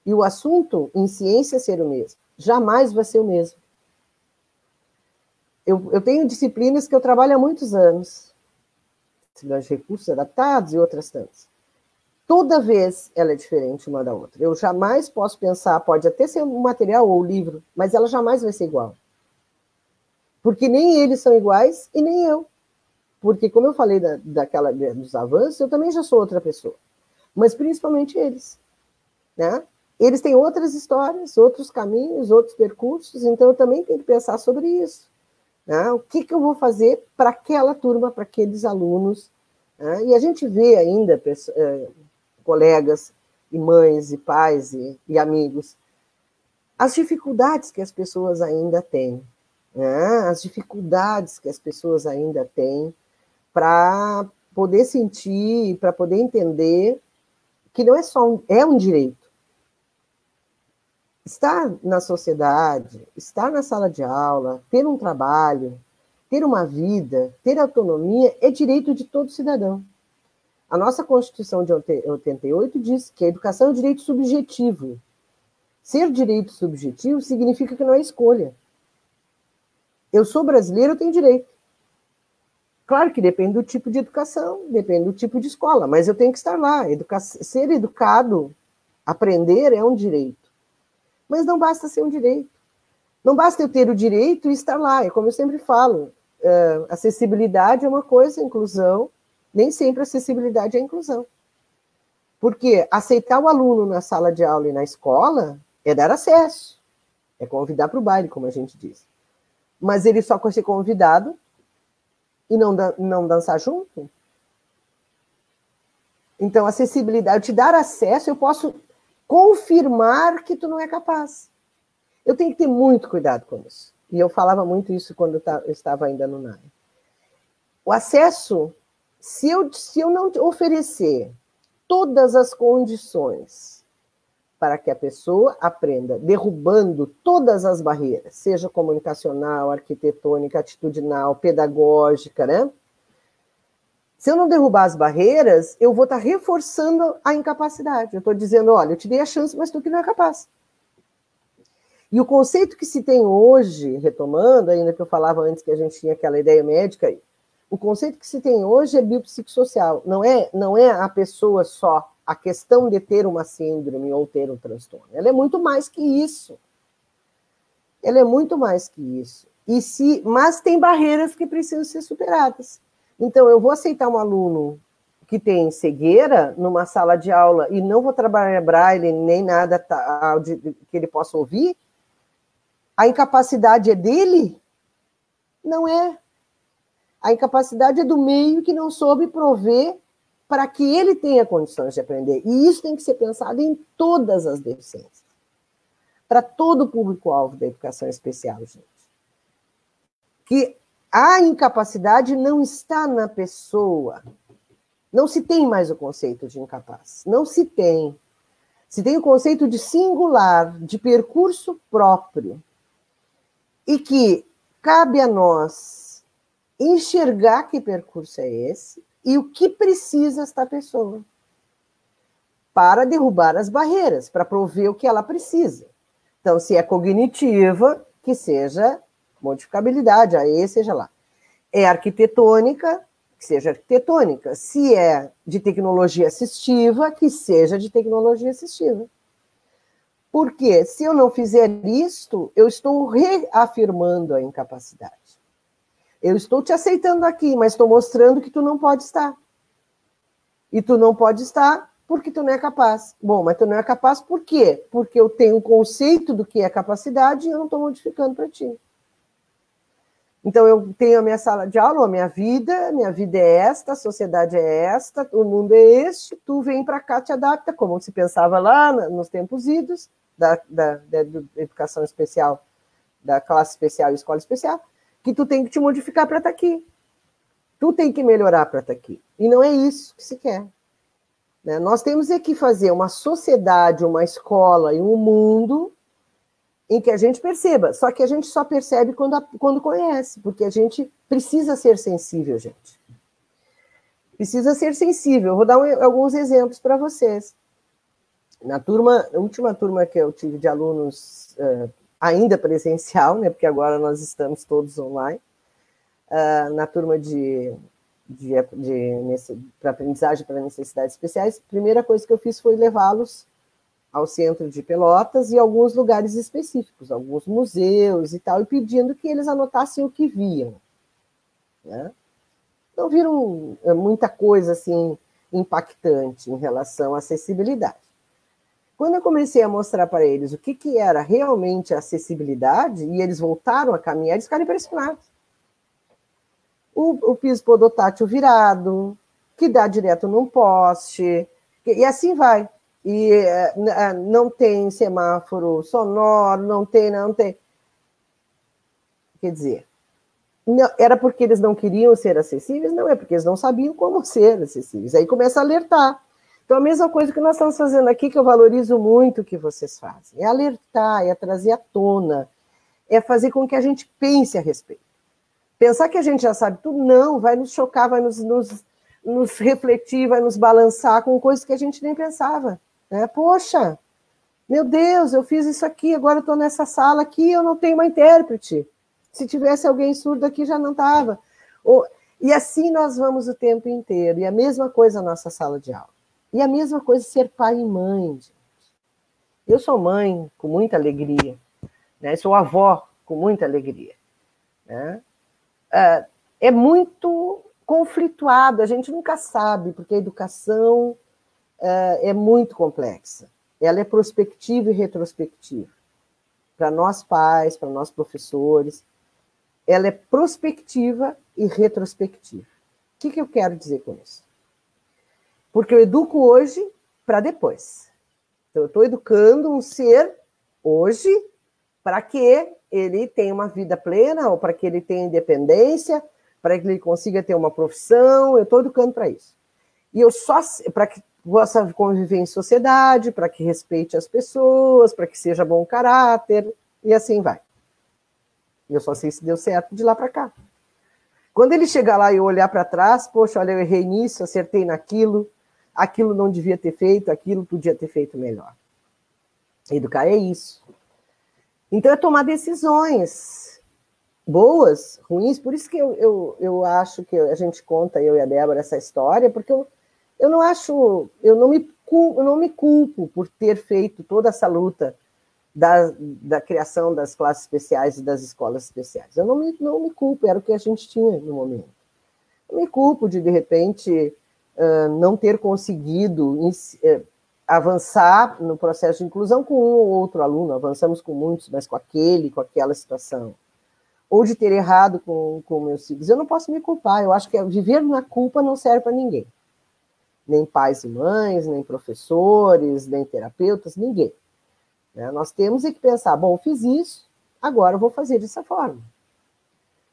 e o assunto em ciência ser o mesmo. Jamais vai ser o mesmo. Eu tenho disciplinas que eu trabalho há muitos anos, disciplinas de recursos adaptados e outras tantas. Toda vez ela é diferente uma da outra. Eu jamais posso pensar, pode até ser um material ou livro, mas ela jamais vai ser igual. Porque nem eles são iguais e nem eu. Porque, como eu falei dos avanços, eu também já sou outra pessoa. Mas principalmente eles. Né? Eles têm outras histórias, outros caminhos, outros percursos, então eu também tenho que pensar sobre isso. Né? O que eu vou fazer para aquela turma, para aqueles alunos? Né? E a gente vê ainda colegas e mães e pais e amigos, as dificuldades que as pessoas ainda têm. Né? As dificuldades que as pessoas ainda têm para poder sentir, para poder entender que não é só é um direito. Estar na sociedade, estar na sala de aula, ter um trabalho, ter uma vida, ter autonomia, é direito de todo cidadão. A nossa Constituição de 88 diz que a educação é um direito subjetivo. Ser direito subjetivo significa que não é escolha. Eu sou brasileiro, eu tenho direito. Claro que depende do tipo de educação, depende do tipo de escola, mas eu tenho que estar lá. Ser educado, aprender é um direito. Mas não basta ser um direito. Não basta eu ter o direito e estar lá. É como eu sempre falo, acessibilidade é uma coisa, inclusão, nem sempre acessibilidade é inclusão. Porque aceitar o aluno na sala de aula e na escola é dar acesso, é convidar para o baile, como a gente diz. Mas ele só pode ser convidado e não dançar junto? Então, acessibilidade, te dar acesso, eu posso confirmar que tu não é capaz. Eu tenho que ter muito cuidado com isso. E eu falava muito isso quando eu estava ainda no NAE. O acesso, se eu não oferecer todas as condições para que a pessoa aprenda, derrubando todas as barreiras, seja comunicacional, arquitetônica, atitudinal, pedagógica, né? Se eu não derrubar as barreiras, eu vou estar reforçando a incapacidade. Eu estou dizendo, olha, eu te dei a chance, mas tu que não é capaz. E o conceito que se tem hoje, retomando, ainda que eu falava antes que a gente tinha aquela ideia médica, o conceito que se tem hoje é biopsicossocial. Não é a pessoa só, a questão de ter uma síndrome ou ter um transtorno. Ela é muito mais que isso. Ela é muito mais que isso. Mas tem barreiras que precisam ser superadas. Então, eu vou aceitar um aluno que tem cegueira numa sala de aula e não vou trabalhar braille nem nada que ele possa ouvir? A incapacidade é dele? Não é. A incapacidade é do meio que não soube prover para que ele tenha condições de aprender. E isso tem que ser pensado em todas as deficiências. Para todo o público-alvo da educação especial, gente. Que a incapacidade não está na pessoa. Não se tem mais o conceito de incapaz. Não se tem. Se tem o conceito de singular, de percurso próprio. E que cabe a nós enxergar que percurso é esse e o que precisa esta pessoa para derrubar as barreiras, para prover o que ela precisa. Então, se é cognitiva, que seja modificabilidade, aí seja lá. É arquitetônica, que seja arquitetônica. Se é de tecnologia assistiva, que seja de tecnologia assistiva. Porque se eu não fizer isto, eu estou reafirmando a incapacidade. Eu estou te aceitando aqui, mas estou mostrando que tu não pode estar. E tu não pode estar porque tu não é capaz. Bom, mas tu não é capaz por quê? Porque eu tenho um conceito do que é capacidade e eu não estou modificando para ti. Então, eu tenho a minha sala de aula, a minha vida é esta, a sociedade é esta, o mundo é este, tu vem para cá, te adapta, como se pensava lá nos tempos idos, da educação especial, da classe especial e escola especial, que tu tem que te modificar para estar aqui. Tu tem que melhorar para estar aqui. E não é isso que se quer. Né? Nós temos que fazer uma sociedade, uma escola e um mundo em que a gente perceba, só que a gente só percebe quando conhece, porque a gente precisa ser sensível, gente. Precisa ser sensível. Eu vou dar alguns exemplos para vocês. Na última turma que eu tive de alunos ainda presencial, né, porque agora nós estamos todos online, na turma para aprendizagem para necessidades especiais, a primeira coisa que eu fiz foi levá-los ao centro de Pelotas e alguns lugares específicos, alguns museus e tal, e pedindo que eles anotassem o que viam. Né? Não viram muita coisa assim impactante em relação à acessibilidade. Quando eu comecei a mostrar para eles o que era realmente a acessibilidade, e eles voltaram a caminhar, eles ficaram impressionados. O piso podotátil virado, que dá direto num poste, e assim vai. E não tem semáforo sonoro, não tem. Quer dizer, não, era porque eles não queriam ser acessíveis? Não, é porque eles não sabiam como ser acessíveis. Aí começa a alertar. Então, a mesma coisa que nós estamos fazendo aqui, que eu valorizo muito o que vocês fazem, é alertar, é trazer à tona, é fazer com que a gente pense a respeito. Pensar que a gente já sabe tudo, não, vai nos chocar, vai nos refletir, vai nos balançar com coisas que a gente nem pensava. Né? Poxa, meu Deus, eu fiz isso aqui, agora eu estou nessa sala aqui, eu não tenho uma intérprete. Se tivesse alguém surdo aqui, já não estava. E assim nós vamos o tempo inteiro. E a mesma coisa na nossa sala de aula. E a mesma coisa ser pai e mãe. Gente. Eu sou mãe com muita alegria. Né? Sou avó com muita alegria. Né? É muito conflituado, a gente nunca sabe, porque a educação é muito complexa. Ela é prospectiva e retrospectiva. Para nós pais, para nós professores, ela é prospectiva e retrospectiva. O que eu quero dizer com isso? Porque eu educo hoje para depois. Então, eu estou educando um ser hoje para que ele tenha uma vida plena, ou para que ele tenha independência, para que ele consiga ter uma profissão, eu estou educando para isso. E eu só para que possa conviver em sociedade, para que respeite as pessoas, para que seja bom caráter, e assim vai. Eu só sei se deu certo de lá para cá. Quando ele chegar lá e eu olhar para trás, poxa, olha, eu errei nisso, acertei naquilo, aquilo não devia ter feito, aquilo podia ter feito melhor. Educar é isso. Então é tomar decisões boas, ruins, por isso que eu acho que a gente conta, eu e a Débora, essa história, porque eu não me culpo por ter feito toda essa luta da criação das classes especiais e das escolas especiais. Eu não me culpo, era o que a gente tinha no momento. Eu me culpo de repente, não ter conseguido avançar no processo de inclusão com um ou outro aluno, avançamos com muitos, mas com aquela situação. Ou de ter errado com meus filhos. Eu não posso me culpar, eu acho que viver na culpa não serve para ninguém. Nem pais e mães, nem professores, nem terapeutas, ninguém. Nós temos que pensar, bom, eu fiz isso, agora eu vou fazer dessa forma.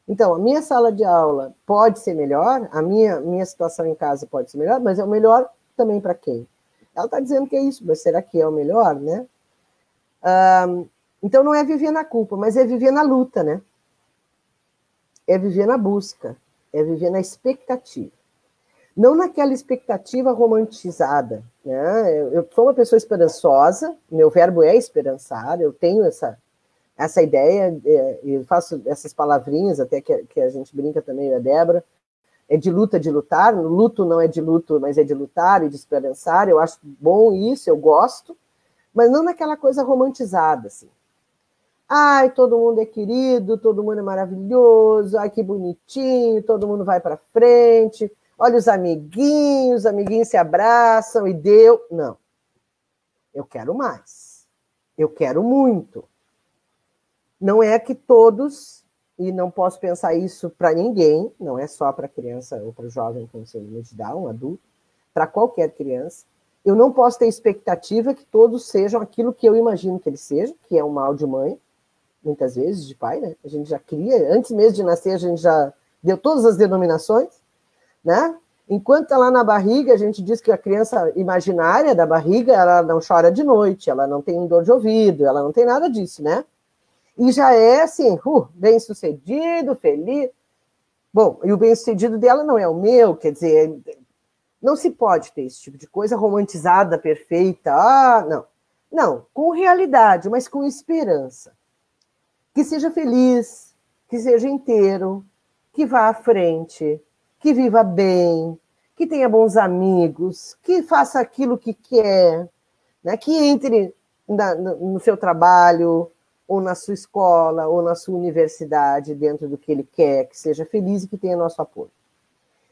Então, a minha sala de aula pode ser melhor, a minha situação em casa pode ser melhor, mas é o melhor também para quem? Ela está dizendo que é isso, mas será que é o melhor, né? Então, não é viver na culpa, mas é viver na luta, né? É viver na busca, é viver na expectativa. Não naquela expectativa romantizada, né? Eu sou uma pessoa esperançosa, meu verbo é esperançar, eu tenho essa ideia, eu faço essas palavrinhas, até que a gente brinca também, a Débora, é de luta, de lutar, luto não é de luto, mas é de lutar e de esperançar, eu acho bom isso, eu gosto, mas não naquela coisa romantizada, assim. Ai, todo mundo é querido, todo mundo é maravilhoso, ai, que bonitinho, todo mundo vai para frente, olha os amiguinhos se abraçam e deu. Não. Eu quero mais. Eu quero muito. Não é que todos, e não posso pensar isso para ninguém, não é só para criança ou para jovem com síndrome de Down, um adulto, para qualquer criança. Eu não posso ter expectativa que todos sejam aquilo que eu imagino que eles sejam, que é um mal de mãe, muitas vezes, de pai, né? A gente já cria, antes mesmo de nascer, a gente já deu todas as denominações, né? Enquanto está lá na barriga, a gente diz que a criança imaginária da barriga, ela não chora de noite, ela não tem dor de ouvido, ela não tem nada disso, né? E já é assim, bem-sucedido, feliz. Bom, e o bem-sucedido dela não é o meu, quer dizer, não se pode ter esse tipo de coisa romantizada, perfeita, não. Não, com realidade, mas com esperança. Que seja feliz, que seja inteiro, que vá à frente, que viva bem, que tenha bons amigos, que faça aquilo que quer, né? Que entre no seu trabalho, ou na sua escola, ou na sua universidade, dentro do que ele quer, que seja feliz e que tenha nosso apoio.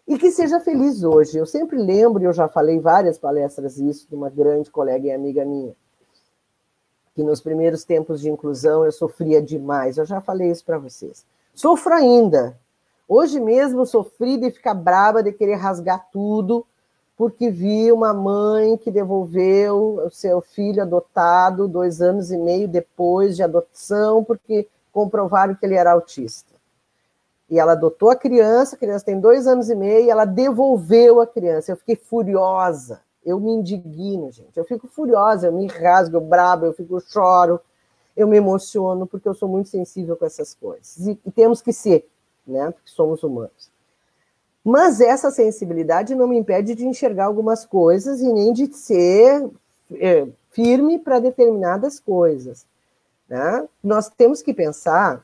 E que seja feliz hoje. Eu sempre lembro, e eu já falei em várias palestras isso, de uma grande colega e amiga minha, que nos primeiros tempos de inclusão eu sofria demais. Eu já falei isso para vocês. Sofro ainda. Hoje mesmo sofri de ficar brava, de querer rasgar tudo, porque vi uma mãe que devolveu o seu filho adotado 2 anos e meio depois de adoção, porque comprovaram que ele era autista. E ela adotou a criança tem 2 anos e meio, e ela devolveu a criança. Eu fiquei furiosa, eu me indigno, gente. Eu fico furiosa, eu me rasgo, eu brabo, eu choro, eu me emociono, porque eu sou muito sensível com essas coisas. E temos que ser, né? Porque somos humanos. Mas essa sensibilidade não me impede de enxergar algumas coisas e nem de ser firme para determinadas coisas, né? Nós temos que pensar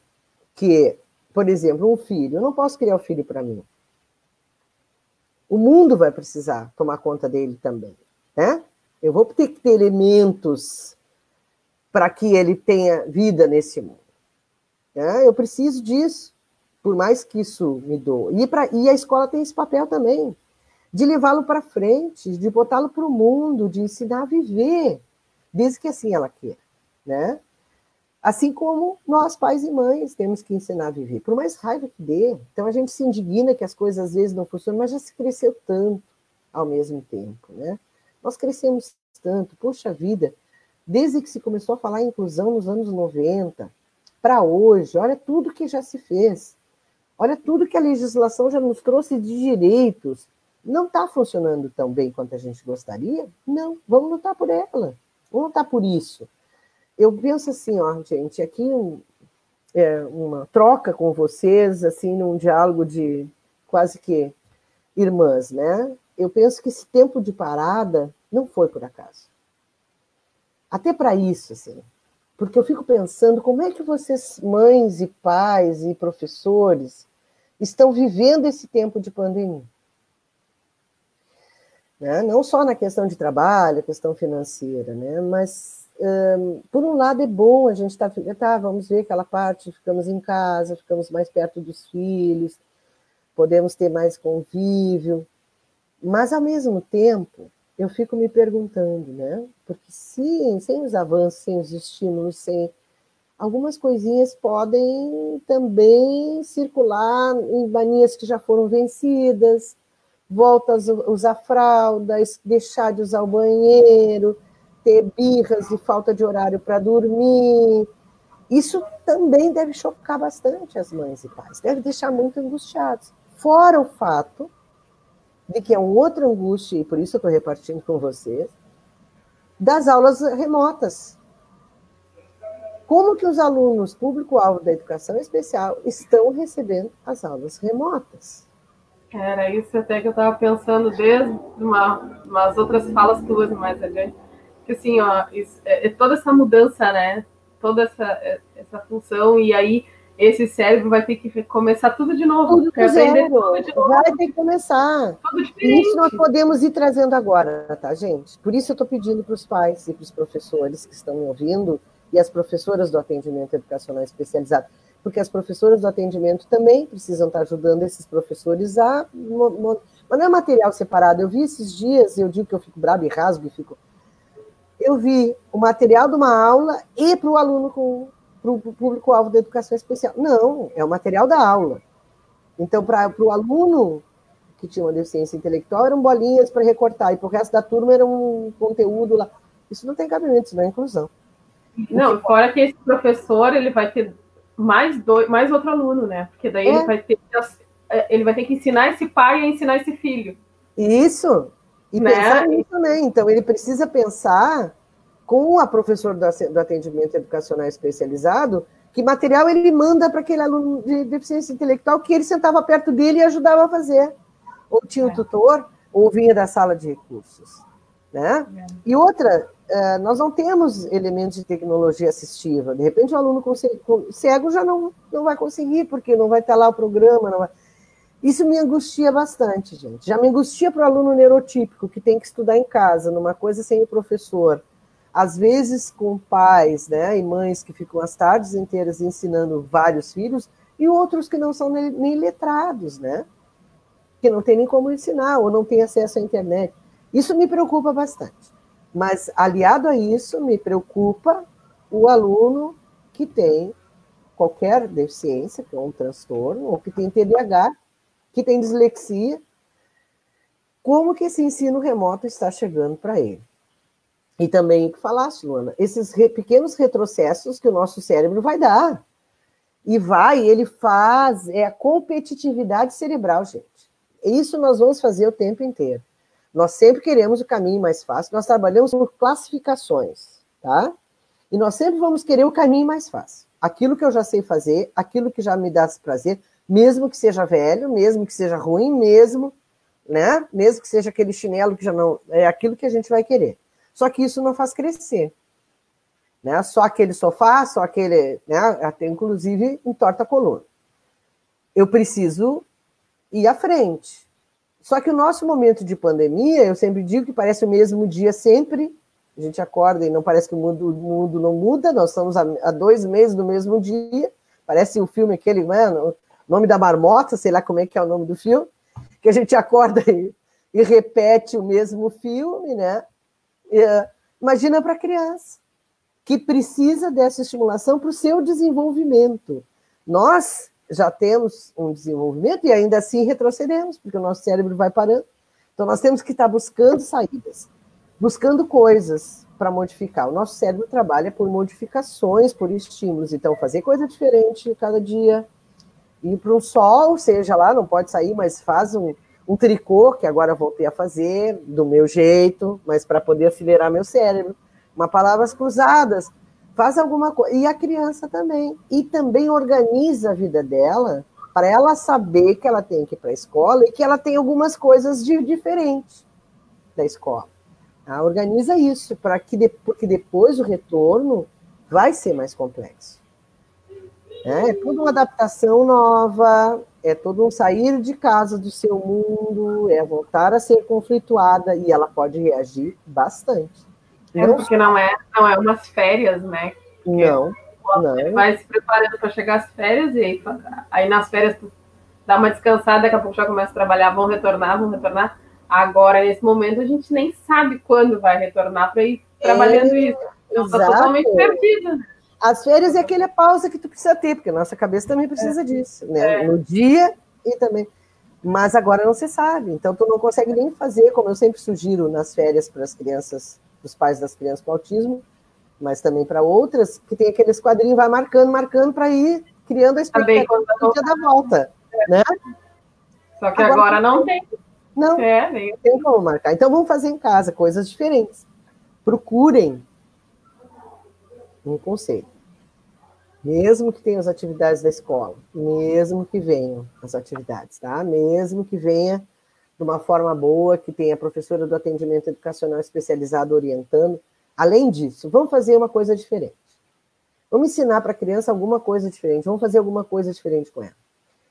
que, por exemplo, um filho, eu não posso criar um filho para mim. O mundo vai precisar tomar conta dele também, né? Eu vou ter que ter elementos para que ele tenha vida nesse mundo, né? Eu preciso disso. Por mais que isso me doa. E a escola tem esse papel também, de levá-lo para frente, de botá-lo para o mundo, de ensinar a viver, desde que assim ela queira, né? Assim como nós, pais e mães, temos que ensinar a viver, por mais raiva que dê. Então a gente se indigna que as coisas às vezes não funcionam, mas já se cresceu tanto ao mesmo tempo, né? Nós crescemos tanto, poxa vida, desde que se começou a falar em inclusão nos anos 90, para hoje, olha tudo que já se fez. Olha tudo que a legislação já nos trouxe de direitos. Não está funcionando tão bem quanto a gente gostaria? Não, vamos lutar por ela. Vamos lutar por isso. Eu penso assim, gente, aqui uma troca com vocês, assim, num diálogo de quase que irmãs, né? Eu penso que esse tempo de parada não foi por acaso. Até para isso, assim. Porque eu fico pensando como é que vocês, mães e pais e professores, estão vivendo esse tempo de pandemia. Né? Não só na questão de trabalho, questão financeira, né? Mas por um lado é bom, a gente vamos ver aquela parte, ficamos em casa, ficamos mais perto dos filhos, podemos ter mais convívio, mas ao mesmo tempo eu fico me perguntando, né? Porque sem os avanços, sem os estímulos, sem algumas coisinhas podem também circular em manias que já foram vencidas, volta a usar fralda, deixar de usar o banheiro, ter birras e falta de horário para dormir. Isso também deve chocar bastante as mães e pais, deve deixar muito angustiados. Fora o fato de que é uma outra angústia, e por isso eu estou repartindo com vocês, das aulas remotas. Como que os alunos, público-alvo da educação especial, estão recebendo as aulas remotas? Era isso até que eu estava pensando desde umas outras falas tuas mais adiante. Que assim, ó, toda essa mudança, né? Toda essa função, e aí esse cérebro vai ter que começar tudo de novo. Tudo do zero. Tudo de novo. Vai ter que começar. Tudo diferente. E isso nós podemos ir trazendo agora, tá, gente? Por isso eu estou pedindo para os pais e para os professores que estão me ouvindo, e as professoras do atendimento educacional especializado, porque as professoras do atendimento também precisam estar ajudando esses professores a... Mas não é material separado. Eu vi esses dias, eu digo que eu fico brava e rasgo e fico... Eu vi o material de uma aula e para o aluno para o público-alvo da educação especial. Não, é o material da aula. Então, para o aluno que tinha uma deficiência intelectual, eram bolinhas para recortar, e para o resto da turma era um conteúdo lá. Isso não tem cabimento, isso não é inclusão. Não, fora que esse professor, ele vai ter mais outro aluno, né? Porque daí ele vai ter que ensinar esse pai a ensinar esse filho. Isso. E né? Pensar nisso também. Então, ele precisa pensar com a professora do atendimento educacional especializado que material ele manda para aquele aluno de deficiência intelectual que ele sentava perto dele e ajudava a fazer. Ou tinha um tutor, ou vinha da sala de recursos. Né? E outra, nós não temos elementos de tecnologia assistiva. De repente, o aluno cego já não vai conseguir, porque não vai estar lá o programa. Não vai... Isso me angustia bastante, gente. Já me angustia para o aluno neurotípico, que tem que estudar em casa, numa coisa sem o professor. Às vezes com pais, né, e mães que ficam as tardes inteiras ensinando vários filhos, e outros que não são nem letrados, né? Que não tem nem como ensinar, ou não tem acesso à internet. Isso me preocupa bastante. Mas, aliado a isso, me preocupa o aluno que tem qualquer deficiência, que é um transtorno, ou que tem TDAH, que tem dislexia, como que esse ensino remoto está chegando para ele. E também o que falaste, Luana, esses pequenos retrocessos que o nosso cérebro vai dar. E ele faz, é a competitividade cerebral, gente. Isso nós vamos fazer o tempo inteiro. Nós sempre queremos o caminho mais fácil, nós trabalhamos por classificações, tá? E nós sempre vamos querer o caminho mais fácil. Aquilo que eu já sei fazer, aquilo que já me dá prazer, mesmo que seja velho, mesmo que seja ruim, mesmo, né? Mesmo que seja aquele chinelo que já não... É aquilo que a gente vai querer. Só que isso não faz crescer. Né? Só aquele sofá, só aquele... Né? Até, inclusive, entorta a coluna. Eu preciso ir à frente. Só que o nosso momento de pandemia, eu sempre digo que parece o mesmo dia sempre. A gente acorda e não parece que o mundo não muda. Nós estamos há 2 meses do mesmo dia. Parece o filme aquele, mano, Nome da Marmota, sei lá como é que é o nome do filme, que a gente acorda e repete o mesmo filme, né? Imagina para a criança, que precisa dessa estimulação para o seu desenvolvimento. Nós já temos um desenvolvimento e ainda assim retrocedemos, porque o nosso cérebro vai parando. Então, nós temos que estar buscando saídas, buscando coisas para modificar. O nosso cérebro trabalha por modificações, por estímulos. Então, fazer coisa diferente cada dia, ir para um sol, seja lá, não pode sair, mas faz um tricô, que agora voltei a fazer, do meu jeito, mas para poder acelerar meu cérebro. Uma palavras cruzadas, faz alguma coisa. E a criança também. E também organiza a vida dela, para ela saber que ela tem que ir para a escola e que ela tem algumas coisas diferentes da escola. Organiza isso, porque depois o retorno vai ser mais complexo. É toda uma adaptação nova, é todo um sair de casa do seu mundo, é voltar a ser conflituada, e ela pode reagir bastante. Não, porque não é umas férias, né? não, Você vai se preparando para chegar às férias e aí nas férias tu dá uma descansada, daqui a pouco já começa a trabalhar, vão retornar. Agora, nesse momento, a gente nem sabe quando vai retornar para ir trabalhando isso. Então, está totalmente perdida. As férias é aquela pausa que tu precisa ter, porque a nossa cabeça também precisa disso, né? No dia e também. Mas agora não se sabe, então tu não consegue nem fazer, como eu sempre sugiro nas férias para as crianças, para os pais das crianças com autismo, mas também para outras, que tem aqueles quadrinhos, vai marcando para ir criando a expectativa do dia da volta, né? Só que agora não tem. Não tem como marcar. Então vamos fazer em casa coisas diferentes. Procurem um conselho. Mesmo que tenham as atividades da escola, mesmo que venham as atividades, tá? Mesmo que venha de uma forma boa, que tenha a professora do atendimento educacional especializado orientando. Além disso, vamos fazer uma coisa diferente. Vamos ensinar para a criança alguma coisa diferente, vamos fazer alguma coisa diferente com ela.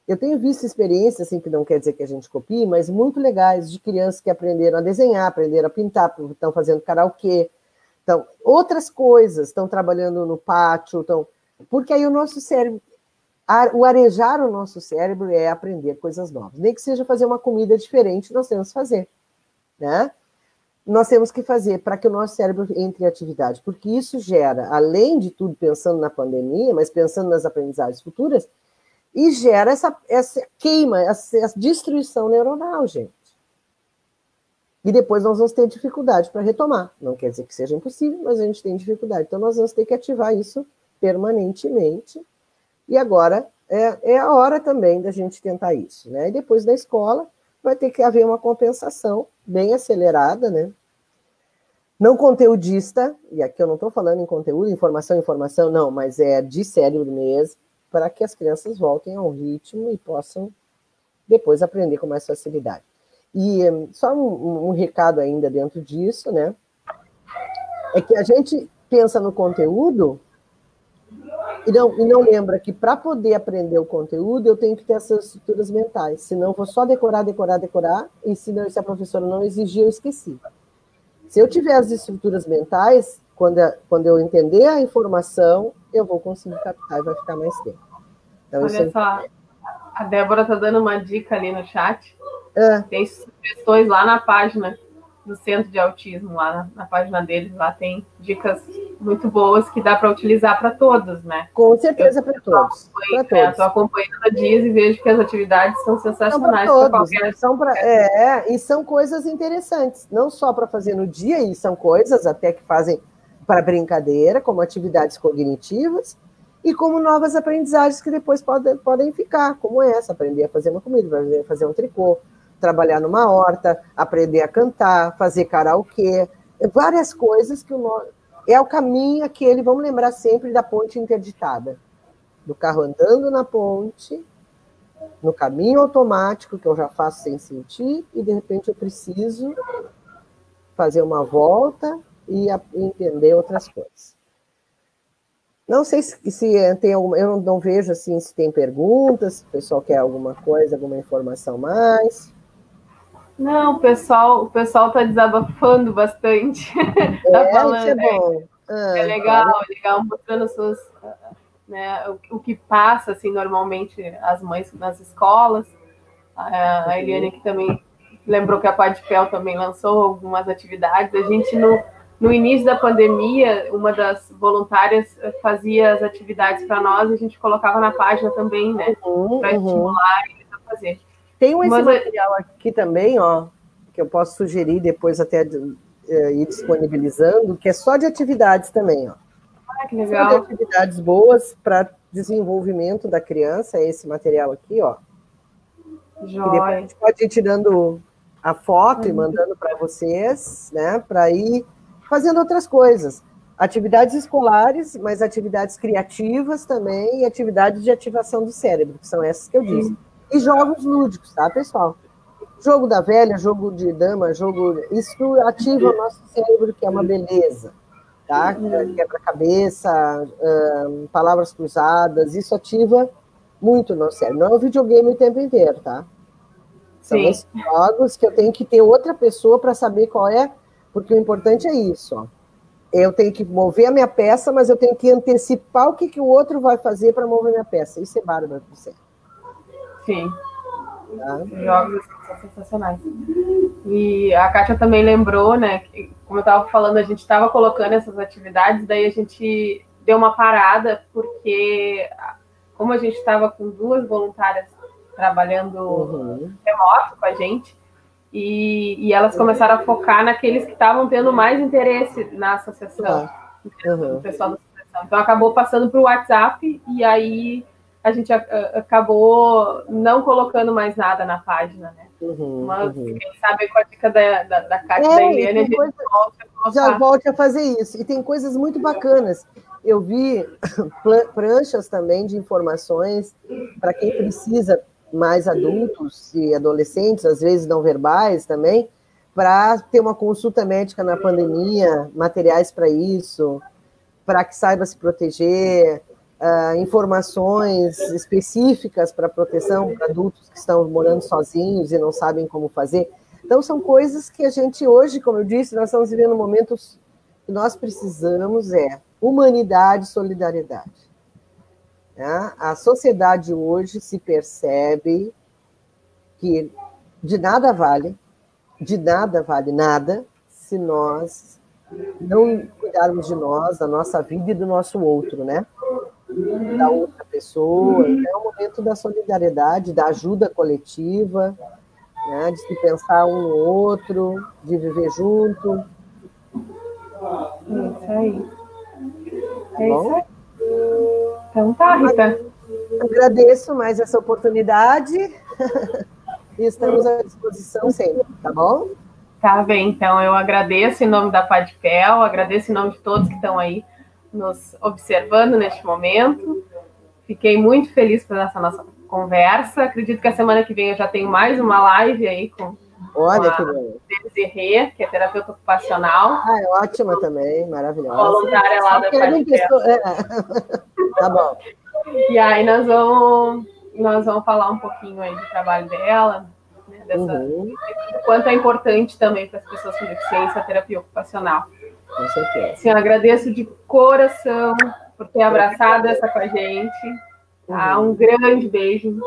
Eu tenho visto experiências, assim, que não quer dizer que a gente copie, mas muito legais, de crianças que aprenderam a desenhar, aprenderam a pintar, estão fazendo karaokê, então, outras coisas, estão trabalhando no pátio, porque aí o nosso cérebro, o arejar o nosso cérebro é aprender coisas novas. Nem que seja fazer uma comida diferente, nós temos que fazer, né? Nós temos que fazer para que o nosso cérebro entre em atividade, porque isso gera, além de tudo, pensando na pandemia, mas pensando nas aprendizagens futuras, e gera essa queima, essa destruição neuronal, gente. E depois nós vamos ter dificuldade para retomar. Não quer dizer que seja impossível, mas a gente tem dificuldade. Então nós vamos ter que ativar isso permanentemente. E agora é a hora também da gente tentar isso, né? E depois da escola vai ter que haver uma compensação bem acelerada, né? Não conteudista, e aqui eu não estou falando em conteúdo, informação, não, mas é de cérebro mesmo, para que as crianças voltem ao ritmo e possam depois aprender com mais facilidade. E só um recado ainda dentro disso, né? É que a gente pensa no conteúdo e não lembra que para poder aprender o conteúdo eu tenho que ter essas estruturas mentais, senão eu vou só decorar, e se a professora não exigir, eu esqueci. Se eu tiver as estruturas mentais, quando eu entender a informação, eu vou conseguir captar e vai ficar mais tempo. Então, olha só, a Débora está dando uma dica ali no chat. Tem sugestões lá na página do Centro de Autismo, lá na página deles, lá tem dicas muito boas que dá para utilizar para todos, né? Com certeza para todos. Estou acompanhando a Dias e vejo que as atividades são sensacionais para todos, né? E são coisas interessantes, não só para fazer no dia, e são coisas até que fazem para brincadeira, como atividades cognitivas, e como novas aprendizagens que depois podem ficar, como essa, aprender a fazer uma comida, fazer um tricô, trabalhar numa horta, aprender a cantar, fazer karaokê, várias coisas que é o caminho aquele, vamos lembrar sempre da ponte interditada, do carro andando na ponte, no caminho automático, que eu já faço sem sentir, e de repente eu preciso fazer uma volta e entender outras coisas. Não sei se tem alguma, eu não vejo assim se tem perguntas, se o pessoal quer alguma coisa, alguma informação mais. Não, o pessoal está desabafando bastante. Tá falando, isso é bom. É legal, mostrando suas, né, o que passa assim normalmente as mães nas escolas. A Eliane aqui também lembrou que a Pá de Pel também lançou algumas atividades. A gente no início da pandemia, uma das voluntárias fazia as atividades para nós e a gente colocava na página também, né, para estimular eles a fazer. Tem esse material aqui também, ó, que eu posso sugerir depois até ir disponibilizando, que é só de atividades também, ó. Que legal. Só de atividades boas para desenvolvimento da criança, é esse material aqui, ó. Joia. E depois a gente pode ir tirando a foto e mandando para vocês, né, para ir fazendo outras coisas. Atividades escolares, mas atividades criativas também, e atividades de ativação do cérebro, que são essas que eu disse. E jogos lúdicos, tá, pessoal? Jogo da velha, jogo de dama, isso ativa o nosso cérebro, que é uma beleza, tá? Quebra-cabeça, palavras cruzadas, isso ativa muito o nosso cérebro. Não é um videogame o tempo inteiro, tá? São esses jogos que eu tenho que ter outra pessoa para saber qual é, porque o importante é isso, ó. eu tenho que mover a minha peça, mas eu tenho que antecipar o que o outro vai fazer para mover minha peça. Isso é bárbaro para você. Sim. Tá? Jogos são sensacionais. E a Kátia também lembrou, né, que, como eu estava falando, a gente estava colocando essas atividades, daí a gente deu uma parada, porque como a gente estava com 2 voluntárias trabalhando remoto com a gente, e elas começaram a focar naqueles que estavam tendo mais interesse na associação, o pessoal da associação. Então acabou passando para o WhatsApp, e aí a gente acabou não colocando mais nada na página, né? Mas quem sabe com a dica da Kátia e da Eliane, a gente volta a fazer isso. E tem coisas muito bacanas. Eu vi pranchas também de informações para quem precisa, mais adultos e adolescentes, às vezes não verbais também, para ter uma consulta médica na pandemia, materiais para isso, para que saiba se proteger, informações específicas para proteção para adultos que estão morando sozinhos e não sabem como fazer. Então, são coisas que a gente hoje, como eu disse, nós estamos vivendo momentos que nós precisamos humanidade e solidariedade. A sociedade hoje se percebe que de nada vale nada se nós não cuidarmos de nós, da nossa vida e do nosso outro, né? Da outra pessoa. Então, é o momento da solidariedade, da ajuda coletiva, né? De se pensar um no outro, de viver junto. É isso aí. É isso aí. Então tá, Rita. Agradeço mais essa oportunidade e estamos à disposição sempre, tá bom? Tá bem, então eu agradeço em nome da Padpel, agradeço em nome de todos que estão aí nos observando neste momento. Fiquei muito feliz por essa nossa conversa. Acredito que a semana que vem eu já tenho mais uma live aí com a Desirê, que é terapeuta ocupacional. É ótima também, maravilhosa. Voluntária lá da Padpel. Tá bom. E aí nós vamos falar um pouquinho aí do trabalho dela, né, do quanto é importante também para as pessoas com deficiência a terapia ocupacional. Com certeza. Sim, eu agradeço de coração por ter abraçado essa com a gente. Tá? Um grande beijo.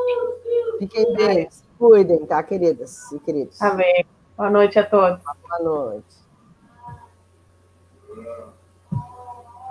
Fiquem bem, se cuidem, tá, queridas e queridos? Tá bem. Boa noite a todos. Boa noite.